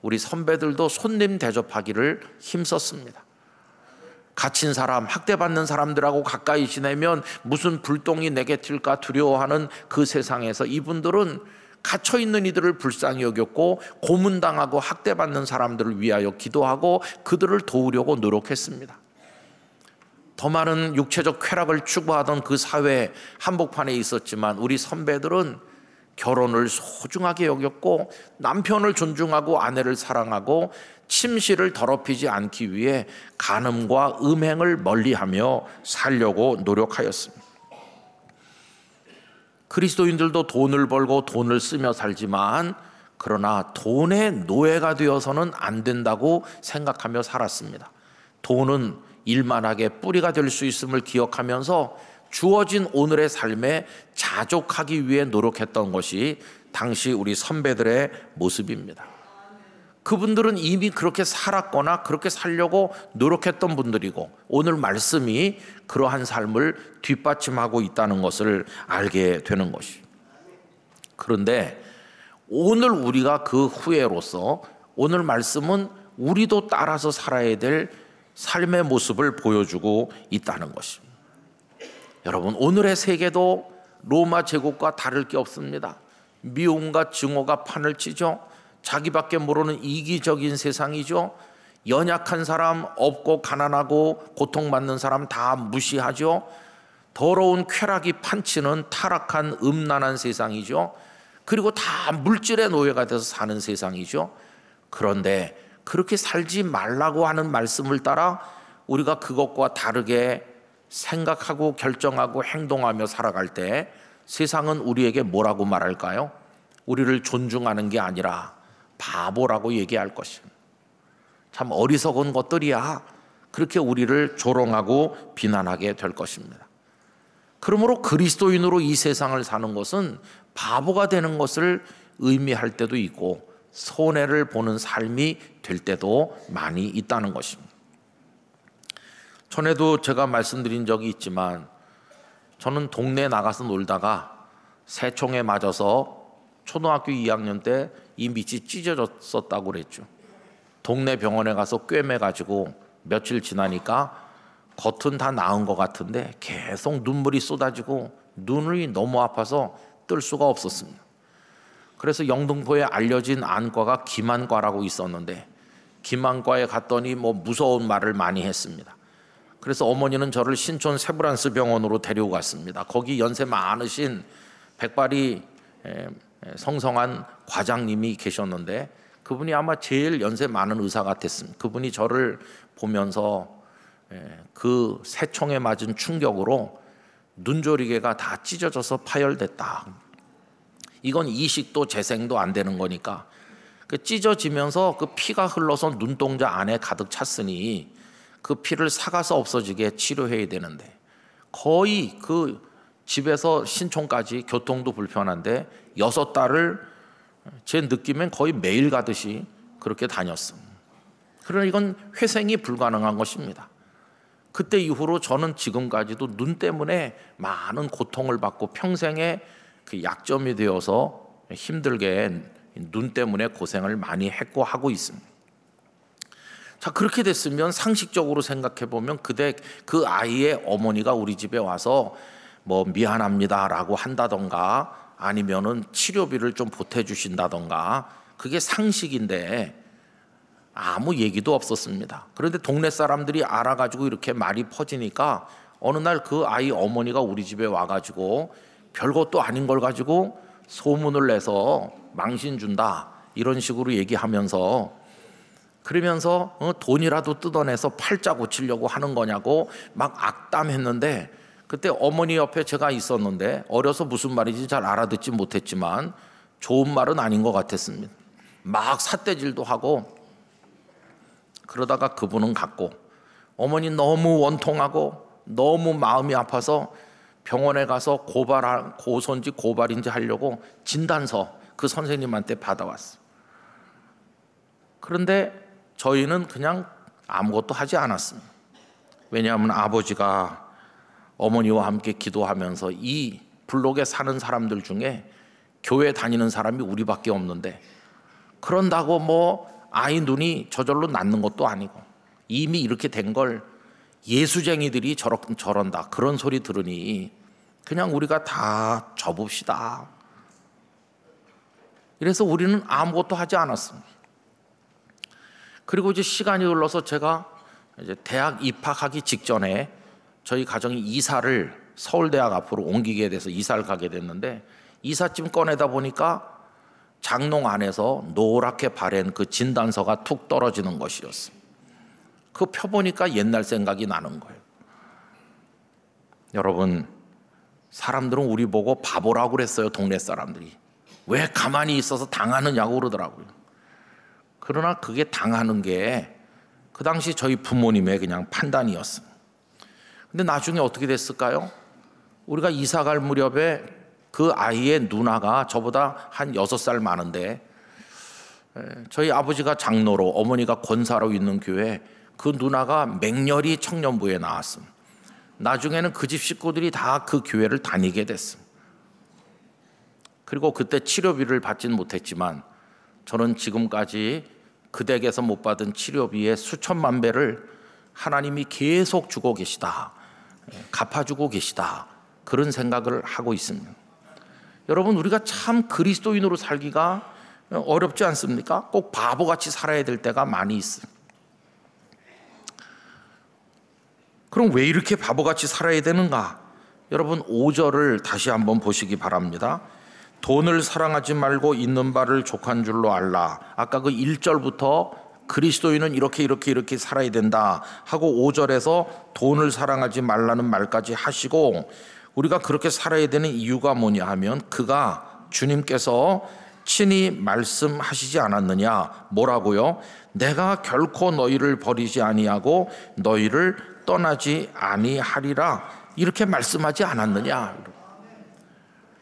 Speaker 4: 우리 선배들도 손님 대접하기를 힘썼습니다. 갇힌 사람, 학대받는 사람들하고 가까이 지내면 무슨 불똥이 내게 튈까 두려워하는 그 세상에서 이분들은 갇혀있는 이들을 불쌍히 여겼고 고문당하고 학대받는 사람들을 위하여 기도하고 그들을 도우려고 노력했습니다. 더 많은 육체적 쾌락을 추구하던 그 사회 한복판에 있었지만 우리 선배들은 결혼을 소중하게 여겼고 남편을 존중하고 아내를 사랑하고 침실을 더럽히지 않기 위해 간음과 음행을 멀리하며 살려고 노력하였습니다. 그리스도인들도 돈을 벌고 돈을 쓰며 살지만 그러나 돈의 노예가 되어서는 안 된다고 생각하며 살았습니다. 돈은 일만하게 뿌리가 될 수 있음을 기억하면서 주어진 오늘의 삶에 자족하기 위해 노력했던 것이 당시 우리 선배들의 모습입니다. 그분들은 이미 그렇게 살았거나 그렇게 살려고 노력했던 분들이고 오늘 말씀이 그러한 삶을 뒷받침하고 있다는 것을 알게 되는 것이죠. 그런데 오늘 우리가 그 후예로서 오늘 말씀은 우리도 따라서 살아야 될 삶의 모습을 보여주고 있다는 것입니다. 여러분, 오늘의 세계도 로마 제국과 다를 게 없습니다. 미움과 증오가 판을 치죠. 자기밖에 모르는 이기적인 세상이죠. 연약한 사람, 없고 가난하고 고통받는 사람 다 무시하죠. 더러운 쾌락이 판치는 타락한 음란한 세상이죠. 그리고 다 물질의 노예가 돼서 사는 세상이죠. 그런데 그렇게 살지 말라고 하는 말씀을 따라 우리가 그것과 다르게 생각하고 결정하고 행동하며 살아갈 때 세상은 우리에게 뭐라고 말할까요? 우리를 존중하는 게 아니라 바보라고 얘기할 것입니다. 참 어리석은 것들이야. 그렇게 우리를 조롱하고 비난하게 될 것입니다. 그러므로 그리스도인으로 이 세상을 사는 것은 바보가 되는 것을 의미할 때도 있고 손해를 보는 삶이 될 때도 많이 있다는 것입니다. 전에도 제가 말씀드린 적이 있지만 저는 동네에 나가서 놀다가 새총에 맞아서 초등학교 2학년 때 이 밑이 찢어졌었다고 그랬죠. 동네 병원에 가서 꿰매가지고 며칠 지나니까 겉은 다 나은 것 같은데 계속 눈물이 쏟아지고 눈이 너무 아파서 뜰 수가 없었습니다. 그래서 영등포에 알려진 안과가 김안과라고 있었는데 김안과에 갔더니 무서운 말을 많이 했습니다. 그래서 어머니는 저를 신촌 세브란스 병원으로 데리고 갔습니다. 거기 연세 많으신 백발이 성성한 과장님이 계셨는데 그분이 아마 제일 연세 많은 의사 같았습니다. 그분이 저를 보면서 그 새총에 맞은 충격으로 눈조리개가 다 찢어져서 파열됐다. 이건 이식도 재생도 안 되는 거니까 찢어지면서 그 피가 흘러서 눈동자 안에 가득 찼으니 그 피를 삭아서 없어지게 치료해야 되는데 거의 그 집에서 신촌까지 교통도 불편한데 6달을 제 느낌엔 거의 매일 가듯이 그렇게 다녔습니다. 그러나 이건 회생이 불가능한 것입니다. 그때 이후로 저는 지금까지도 눈 때문에 많은 고통을 받고 평생에 그 약점이 되어서 힘들게 눈 때문에 고생을 많이 했고 하고 있습니다. 자, 그렇게 됐으면 상식적으로 생각해 보면 그 아이의 어머니가 우리 집에 와서 미안합니다라고 한다던가 아니면은 치료비를 좀 보태주신다던가 그게 상식인데 아무 얘기도 없었습니다. 그런데 동네 사람들이 알아가지고 이렇게 말이 퍼지니까 어느 날 그 아이 어머니가 우리 집에 와가지고 별것도 아닌 걸 가지고 소문을 내서 망신 준다 이런 식으로 얘기하면서 그러면서 돈이라도 뜯어내서 팔자 고치려고 하는 거냐고 막 악담했는데 그때 어머니 옆에 제가 있었는데 어려서 무슨 말인지 잘 알아듣지 못했지만 좋은 말은 아닌 것 같았습니다. 막 삿대질도 하고 그러다가 그분은 갔고 어머니 너무 원통하고 너무 마음이 아파서 병원에 가서 고소인지 고발인지 하려고 진단서 그 선생님한테 받아왔어요. 그런데 저희는 그냥 아무것도 하지 않았습니다. 왜냐하면 아버지가 어머니와 함께 기도하면서 이 블록에 사는 사람들 중에 교회 다니는 사람이 우리밖에 없는데 그런다고 아이 눈이 저절로 낫는 것도 아니고 이미 이렇게 된 걸 예수쟁이들이 저런다 그런 소리 들으니 그냥 우리가 다 접읍시다. 이래서 우리는 아무것도 하지 않았습니다. 그리고 이제 시간이 흘러서 제가 이제 대학 입학하기 직전에 저희 가정이 이사를 서울대학 앞으로 옮기게 돼서 이사를 가게 됐는데, 이삿짐 꺼내다 보니까 장롱 안에서 노랗게 바랜 그 진단서가 툭 떨어지는 것이었습니다. 그거 펴보니까 옛날 생각이 나는 거예요. 여러분, 사람들은 우리 보고 바보라고 그랬어요. 동네 사람들이. 왜 가만히 있어서 당하느냐고 그러더라고요. 그러나 그게 당하는 게 그 당시 저희 부모님의 그냥 판단이었어요. 근데 나중에 어떻게 됐을까요? 우리가 이사 갈 무렵에 그 아이의 누나가 저보다 한 6살 많은데, 저희 아버지가 장로로 어머니가 권사로 있는 교회, 그 누나가 맹렬히 청년부에 나왔습니다. 나중에는 그 집 식구들이 다 그 교회를 다니게 됐습니다. 그리고 그때 치료비를 받지는 못했지만 저는 지금까지 그 댁에서 못 받은 치료비의 수천만 배를 하나님이 계속 주고 계시다, 갚아주고 계시다, 그런 생각을 하고 있습니다. 여러분, 우리가 참 그리스도인으로 살기가 어렵지 않습니까? 꼭 바보같이 살아야 될 때가 많이 있어요. 그럼 왜 이렇게 바보같이 살아야 되는가? 여러분, 5절을 다시 한번 보시기 바랍니다. 돈을 사랑하지 말고 있는 바를 족한 줄로 알라. 아까 그 1절부터 그리스도인은 이렇게 살아야 된다 하고 5절에서 돈을 사랑하지 말라는 말까지 하시고, 우리가 그렇게 살아야 되는 이유가 뭐냐 하면, 그가 주님께서 친히 말씀하시지 않았느냐. 뭐라고요? 내가 결코 너희를 버리지 아니하고 너희를 떠나지 아니하리라, 이렇게 말씀하지 않았느냐.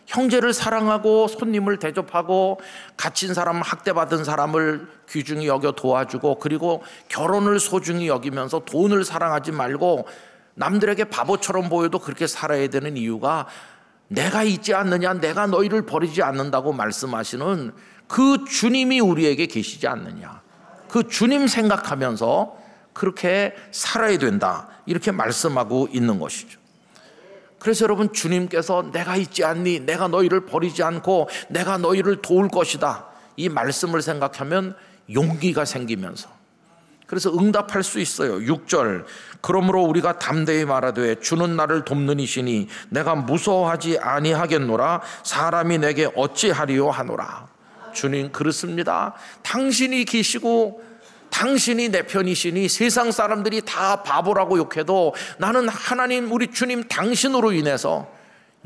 Speaker 4: 형제를 사랑하고 손님을 대접하고 갇힌 사람, 학대받은 사람을 귀중히 여겨 도와주고, 그리고 결혼을 소중히 여기면서 돈을 사랑하지 말고 남들에게 바보처럼 보여도 그렇게 살아야 되는 이유가, 내가 있지 않느냐, 내가 너희를 버리지 않는다고 말씀하시는 그 주님이 우리에게 계시지 않느냐, 그 주님 생각하면서 그렇게 살아야 된다, 이렇게 말씀하고 있는 것이죠. 그래서 여러분, 주님께서 내가 있지 않니, 내가 너희를 버리지 않고 내가 너희를 도울 것이다, 이 말씀을 생각하면 용기가 생기면서, 그래서 응답할 수 있어요. 6절, 그러므로 우리가 담대히 말하되 주는 나를 돕는 이시니 내가 무서워하지 아니하겠노라. 사람이 내게 어찌하리요 하노라. 주님, 그렇습니다. 당신이 계시고 당신이 내 편이시니 세상 사람들이 다 바보라고 욕해도 나는 하나님, 우리 주님 당신으로 인해서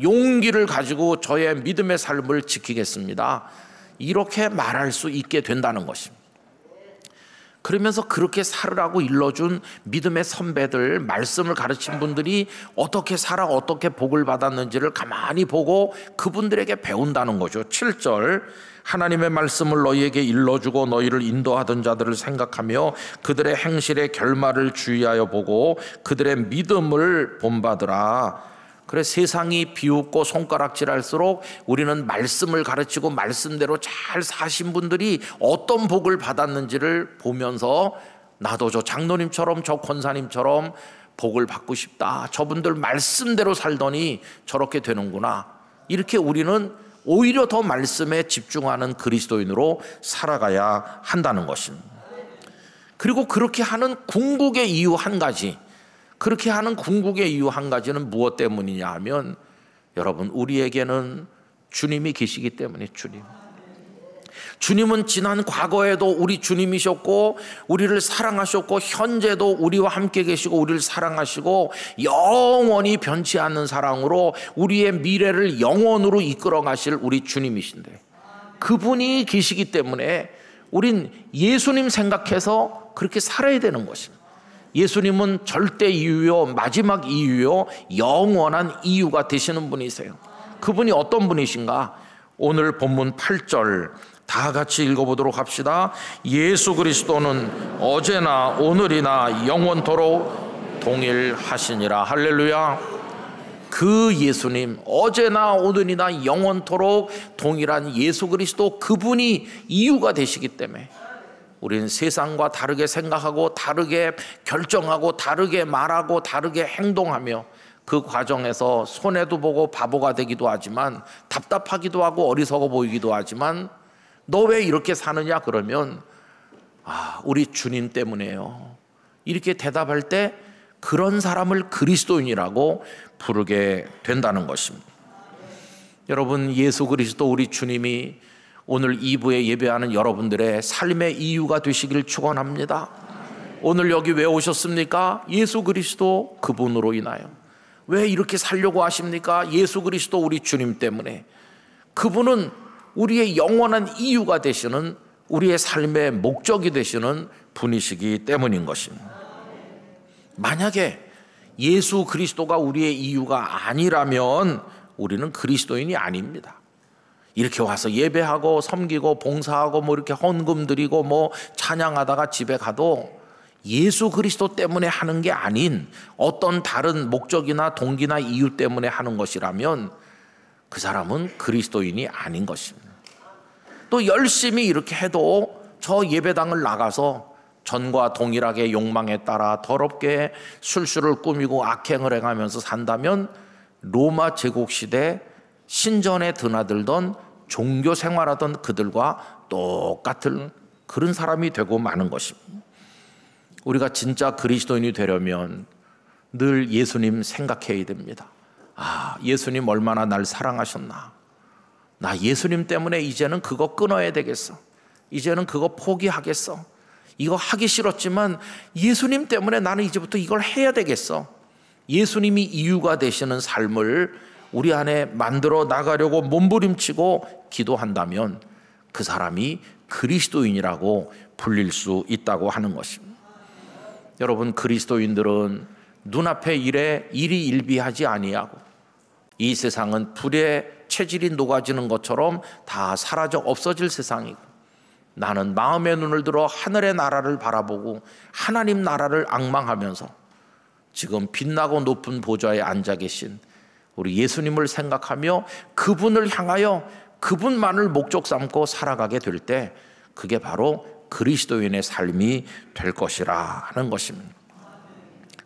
Speaker 4: 용기를 가지고 저의 믿음의 삶을 지키겠습니다, 이렇게 말할 수 있게 된다는 것입니다. 그러면서 그렇게 살으라고 일러준 믿음의 선배들, 말씀을 가르친 분들이 어떻게 살아, 어떻게 복을 받았는지를 가만히 보고 그분들에게 배운다는 거죠. 7절, 하나님의 말씀을 너희에게 일러주고 너희를 인도하던 자들을 생각하며 그들의 행실의 결말을 주의하여 보고 그들의 믿음을 본받으라. 그래, 세상이 비웃고 손가락질할수록 우리는 말씀을 가르치고 말씀대로 잘 사신 분들이 어떤 복을 받았는지를 보면서 나도 저 장로님처럼 저 권사님처럼 복을 받고 싶다, 저분들 말씀대로 살더니 저렇게 되는구나, 이렇게 우리는 오히려 더 말씀에 집중하는 그리스도인으로 살아가야 한다는 것입니다. 그리고 그렇게 하는 궁극의 이유 한 가지, 그렇게 하는 궁극의 이유 한 가지는 무엇 때문이냐 하면, 여러분, 우리에게는 주님이 계시기 때문에, 주님은 지난 과거에도 우리 주님이셨고 우리를 사랑하셨고 현재도 우리와 함께 계시고 우리를 사랑하시고 영원히 변치 않는 사랑으로 우리의 미래를 영원으로 이끌어 가실 우리 주님이신데, 그분이 계시기 때문에 우린 예수님 생각해서 그렇게 살아야 되는 것입니다. 예수님은 절대 이유요, 마지막 이유요, 영원한 이유가 되시는 분이세요. 그분이 어떤 분이신가? 오늘 본문 8절 다 같이 읽어보도록 합시다. 예수 그리스도는 어제나 오늘이나 영원토록 동일하시니라. 할렐루야. 그 예수님, 어제나 오늘이나 영원토록 동일한 예수 그리스도, 그분이 이유가 되시기 때문에 우리는 세상과 다르게 생각하고 다르게 결정하고 다르게 말하고 다르게 행동하며 그 과정에서 손해도 보고 바보가 되기도 하지만 답답하기도 하고 어리석어 보이기도 하지만 너 왜 이렇게 사느냐 그러면 우리 주님 때문에요. 이렇게 대답할 때 그런 사람을 그리스도인이라고 부르게 된다는 것입니다. 여러분, 예수 그리스도 우리 주님이 오늘 2부에 예배하는 여러분들의 삶의 이유가 되시길 축원합니다. 오늘 여기 왜 오셨습니까? 예수 그리스도 그분으로 인하여. 왜 이렇게 살려고 하십니까? 예수 그리스도 우리 주님 때문에. 그분은 우리의 영원한 이유가 되시는, 우리의 삶의 목적이 되시는 분이시기 때문인 것입니다. 만약에 예수 그리스도가 우리의 이유가 아니라면 우리는 그리스도인이 아닙니다. 이렇게 와서 예배하고 섬기고 봉사하고 뭐 이렇게 헌금 드리고 뭐 찬양하다가 집에 가도 예수 그리스도 때문에 하는 게 아닌 어떤 다른 목적이나 동기나 이유 때문에 하는 것이라면 그 사람은 그리스도인이 아닌 것입니다. 또 열심히 이렇게 해도 저 예배당을 나가서 전과 동일하게 욕망에 따라 더럽게 술수를 꾸미고 악행을 행하면서 산다면 로마 제국 시대 신전에 드나들던 종교 생활하던 그들과 똑같은 그런 사람이 되고 마는 것입니다. 우리가 진짜 그리스도인이 되려면 늘 예수님 생각해야 됩니다. 예수님 얼마나 날 사랑하셨나. 나 예수님 때문에 이제는 그거 끊어야 되겠어. 이제는 그거 포기하겠어. 이거 하기 싫었지만 예수님 때문에 나는 이제부터 이걸 해야 되겠어. 예수님이 이유가 되시는 삶을 우리 안에 만들어 나가려고 몸부림치고 기도한다면 그 사람이 그리스도인이라고 불릴 수 있다고 하는 것입니다. 여러분, 그리스도인들은 눈앞의 일에 일이 일비하지 아니하고 이 세상은 불에 체질이 녹아지는 것처럼 다 사라져 없어질 세상이고 나는 마음의 눈을 들어 하늘의 나라를 바라보고 하나님 나라를 앙망하면서 지금 빛나고 높은 보좌에 앉아 계신 우리 예수님을 생각하며 그분을 향하여 그분만을 목적 삼고 살아가게 될 때 그게 바로 그리스도인의 삶이 될 것이라 하는 것입니다.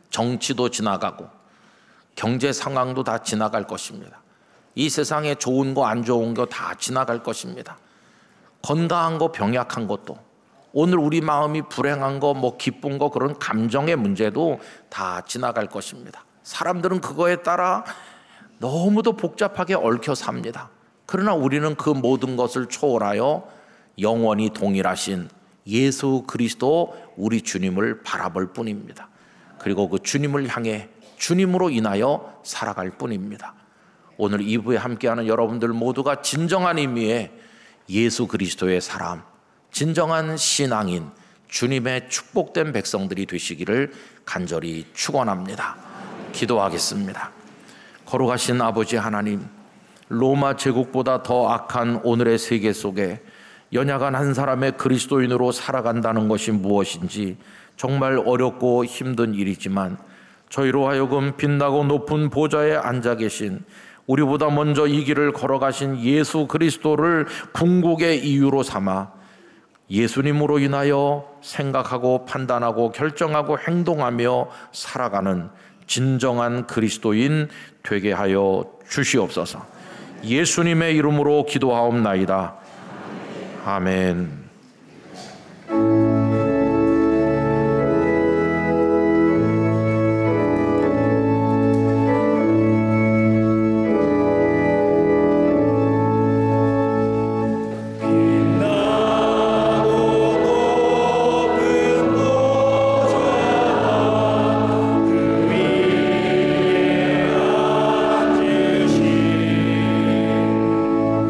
Speaker 4: 정치도 지나가고 경제 상황도 다 지나갈 것입니다. 이 세상에 좋은 거 안 좋은 거 다 지나갈 것입니다. 건강한 거 병약한 것도, 오늘 우리 마음이 불행한 거 뭐 기쁜 거 그런 감정의 문제도 다 지나갈 것입니다. 사람들은 그거에 따라 너무도 복잡하게 얽혀 삽니다. 그러나 우리는 그 모든 것을 초월하여 영원히 동일하신 예수 그리스도 우리 주님을 바라볼 뿐입니다. 그리고 그 주님을 향해 주님으로 인하여 살아갈 뿐입니다. 오늘 2부에 함께하는 여러분들 모두가 진정한 의미의 예수 그리스도의 사람, 진정한 신앙인, 주님의 축복된 백성들이 되시기를 간절히 축원합니다. 기도하겠습니다. 거룩하신 아버지 하나님, 로마 제국보다 더 악한 오늘의 세계 속에 연약한 한 사람의 그리스도인으로 살아간다는 것이 무엇인지 정말 어렵고 힘든 일이지만 저희로 하여금 빛나고 높은 보좌에 앉아 계신 우리보다 먼저 이 길을 걸어가신 예수 그리스도를 궁극의 이유로 삼아 예수님으로 인하여 생각하고 판단하고 결정하고 행동하며 살아가는 진정한 그리스도인 되게 하여 주시옵소서. 예수님의 이름으로 기도하옵나이다. 아멘.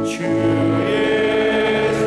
Speaker 1: 주 예수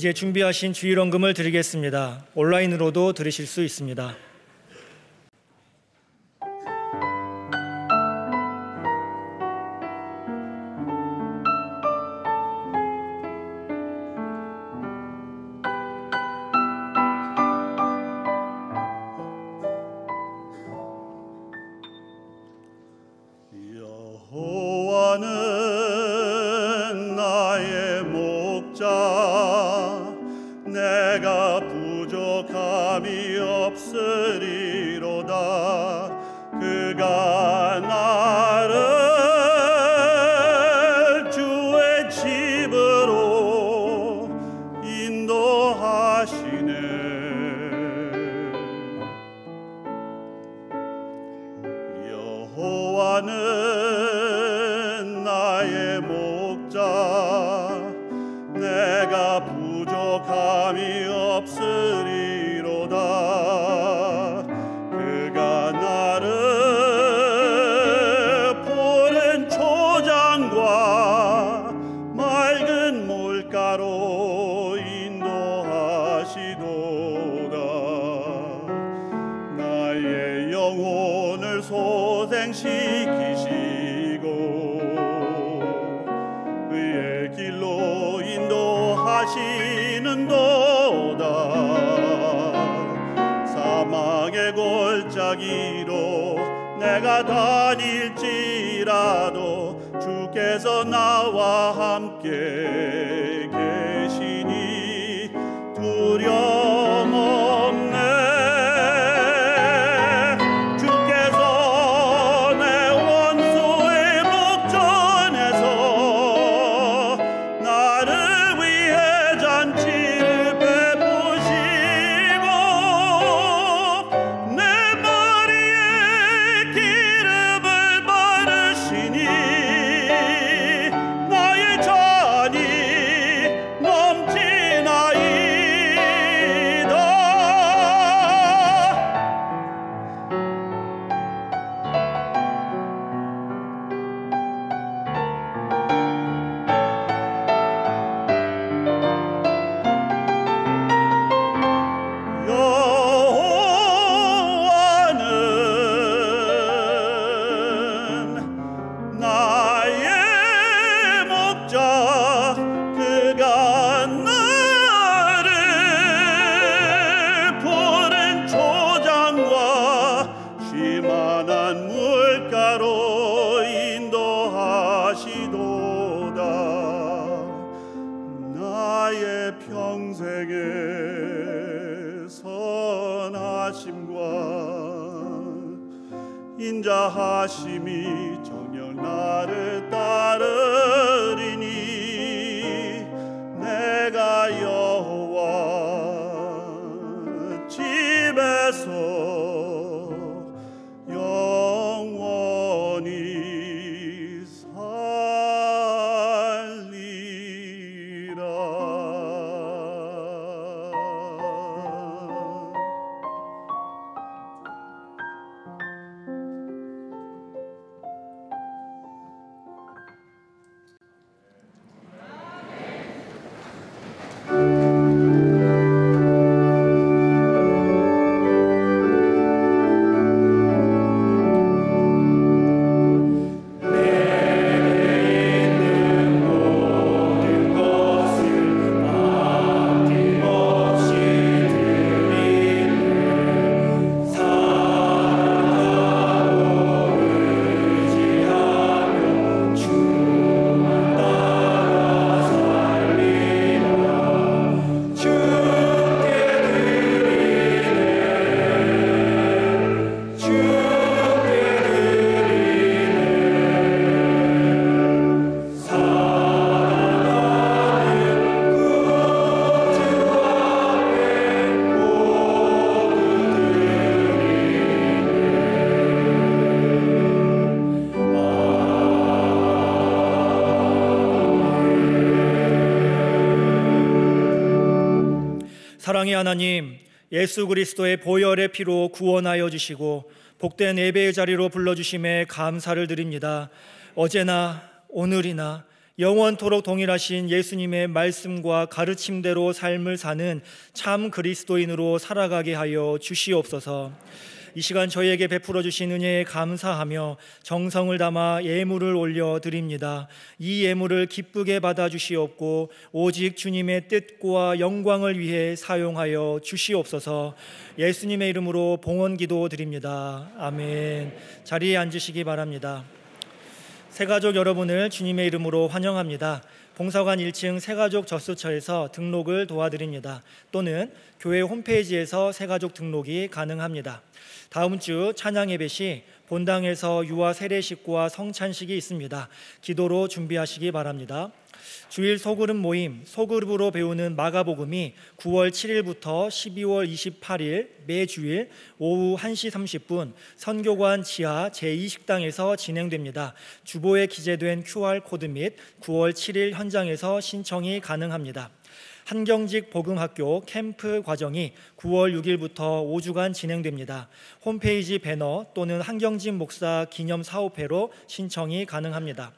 Speaker 1: 이제 준비하신 주일원금을 드리겠습니다. 온라인으로도 드리실 수 있습니다.
Speaker 5: 여호와는 나의 목자, 내가 부족함이 없으리로다. 그가 나를 주의 집으로 인도하시네. 여호와는 나의 목자, 내가 부족함이 없으리로다. 그가 나를 푸른 초장과 맑은 물가로 인도하시도다. 나의 영혼을 소생시키시고 그의 길로 인도하시는도다. 사막의 골짜기로 내가 다닐지라도 주께서 나와 함께 계시니 두려움 없네. 주께서 내 원수의 목전에서 나를 위해 잔치를 베푸시고 내 머리에 기름을 바르시니 나의 잔이 넘치나이다. 여호와는 나의 목자, 그가 나를 푸른 초장과 쉬만한 물가로 인도하시도다. 나의 평생의 선하심과 인자하심이 정녕 나를 따르리니 내가 여호와 집에서 영원히 살리라.
Speaker 1: 사랑의 하나님, 예수 그리스도의 보혈의 피로 구원하여 주시고 복된 예배의 자리로 불러주심에 감사를 드립니다. 어제나 오늘이나 영원토록 동일하신 예수님의 말씀과 가르침대로 삶을 사는 참 그리스도인으로 살아가게 하여 주시옵소서. 이 시간 저희에게 베풀어 주신 은혜에 감사하며 정성을 담아 예물을 올려드립니다. 이 예물을 기쁘게 받아 주시옵고 오직 주님의 뜻과 영광을 위해 사용하여 주시옵소서. 예수님의 이름으로 봉헌기도 드립니다. 아멘. 자리에 앉으시기 바랍니다. 새가족 여러분을 주님의 이름으로 환영합니다. 봉사관 1층 새가족 젖소처에서 등록을 도와드립니다. 또는 교회 홈페이지에서 새가족 등록이 가능합니다. 다음 주 찬양 예배 시 본당에서 유아 세례식과 성찬식이 있습니다. 기도로 준비하시기 바랍니다. 주일 소그룹 모임 소그룹으로 배우는 마가복음이 9월 7일부터 12월 28일 매주일 오후 1시 30분 선교관 지하 제2식당에서 진행됩니다. 주보에 기재된 QR코드 및 9월 7일 현장에서 신청이 가능합니다. 한경직 복음학교 캠프 과정이 9월 6일부터 5주간 진행됩니다. 홈페이지 배너 또는 한경직 목사 기념 사업회로 신청이 가능합니다.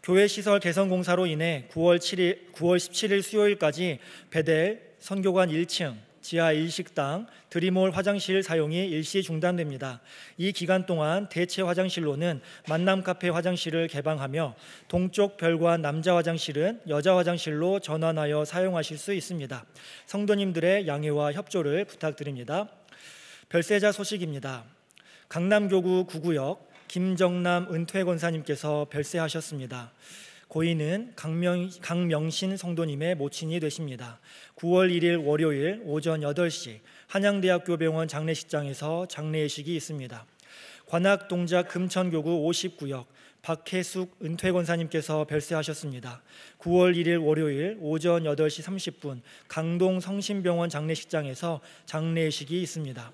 Speaker 1: 교회 시설 개선 공사로 인해 9월 17일 수요일까지 베델 선교관 1층 지하 1식당 드림홀 화장실 사용이 일시 중단됩니다. 이 기간 동안 대체 화장실로는 만남 카페 화장실을 개방하며 동쪽 별관 남자 화장실은 여자 화장실로 전환하여 사용하실 수 있습니다. 성도님들의 양해와 협조를 부탁드립니다. 별세자 소식입니다. 강남교구 9구역 김정남 은퇴 권사님께서 별세하셨습니다. 고인은 강명신 성도님의 모친이 되십니다. 9월 1일 월요일 오전 8시 한양대학교 병원 장례식장에서 장례식이 있습니다. 관악동작 금천교구 50구역 박혜숙 은퇴 권사님께서 별세하셨습니다. 9월 1일 월요일 오전 8시 30분 강동 성심병원 장례식장에서 장례식이 있습니다.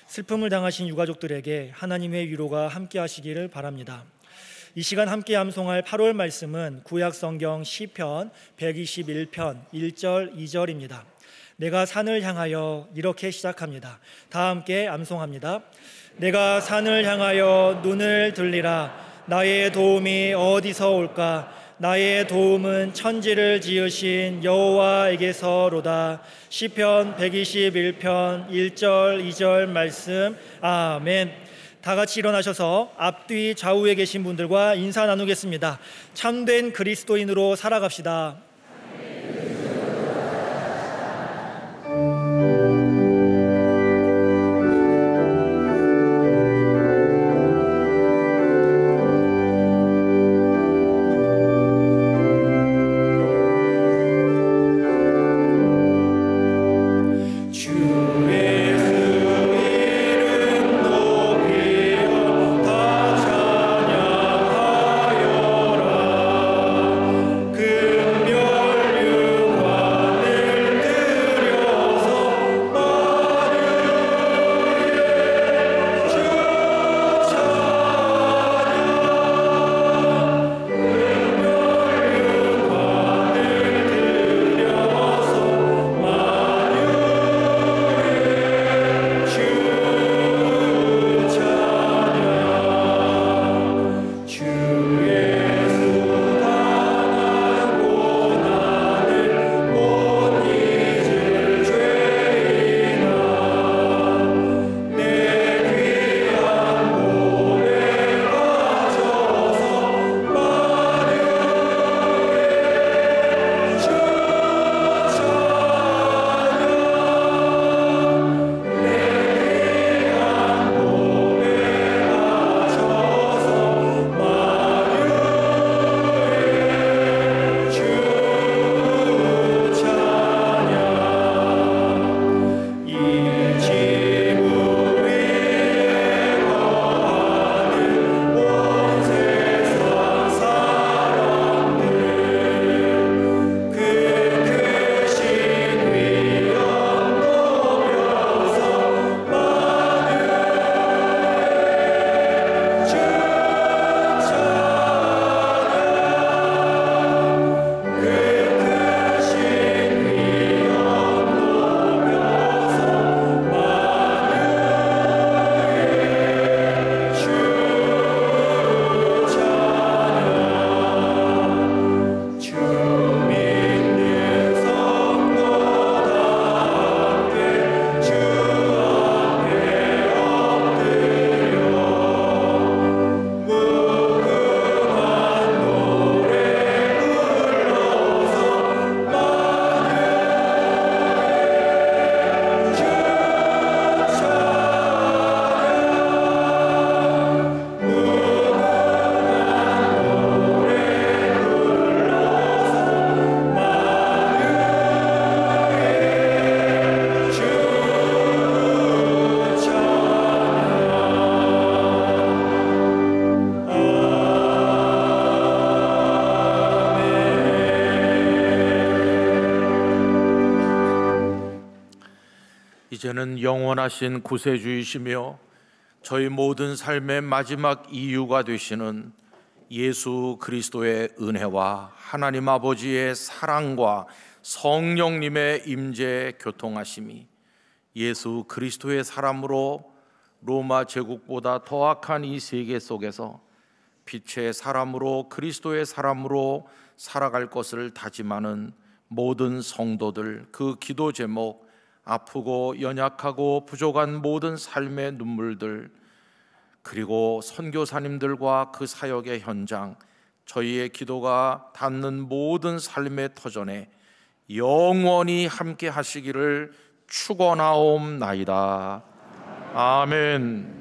Speaker 1: 슬픔을 당하신 유가족들에게 하나님의 위로가 함께 하시기를 바랍니다. 이 시간 함께 암송할 8월 말씀은 구약성경 시편 121편 1절 2절입니다. 내가 산을 향하여 이렇게 시작합니다. 다 함께 암송합니다. 내가 산을 향하여 눈을 들리라. 나의 도움이 어디서 올까? 나의 도움은 천지를 지으신 여호와에게서로다. 시편 121편 1절 2절 말씀. 아멘. 다 같이 일어나셔서 앞뒤 좌우에 계신 분들과 인사 나누겠습니다. 참된 그리스도인으로 살아갑시다.
Speaker 5: 금명
Speaker 4: 이제는 영원하신 구세주이시며 저희 모든 삶의 마지막 이유가 되시는 예수 그리스도의 은혜와 하나님 아버지의 사랑과 성령님의 임재 교통하심이 예수 그리스도의 사람으로 로마 제국보다 더 악한 이 세계 속에서 빛의 사람으로 그리스도의 사람으로 살아갈 것을 다짐하는 모든 성도들, 그 기도 제목, 아프고 연약하고 부족한 모든 삶의 눈물들, 그리고 선교사님들과 그 사역의 현장, 저희의 기도가 닿는 모든 삶의 터전에 영원히 함께 하시기를 축원하옵나이다. 아멘.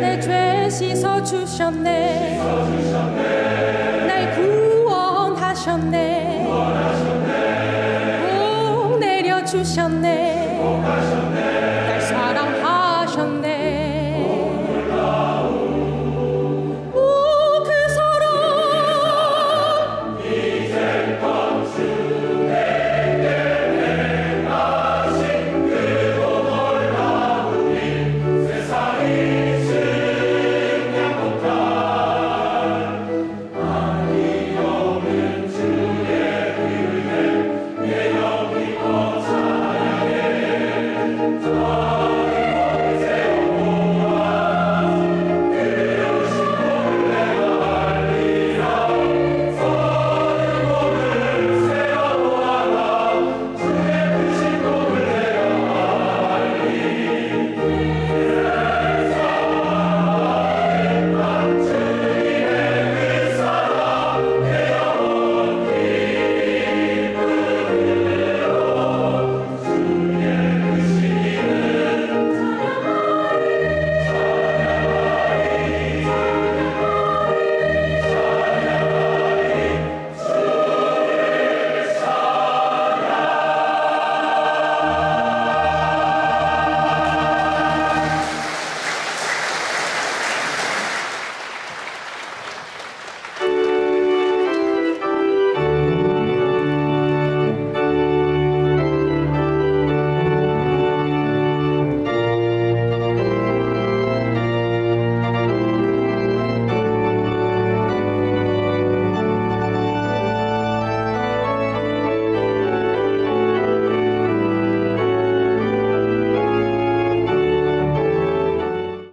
Speaker 6: 내 죄 씻어주셨네. 날 구원하셨네. 복 내려주셨네.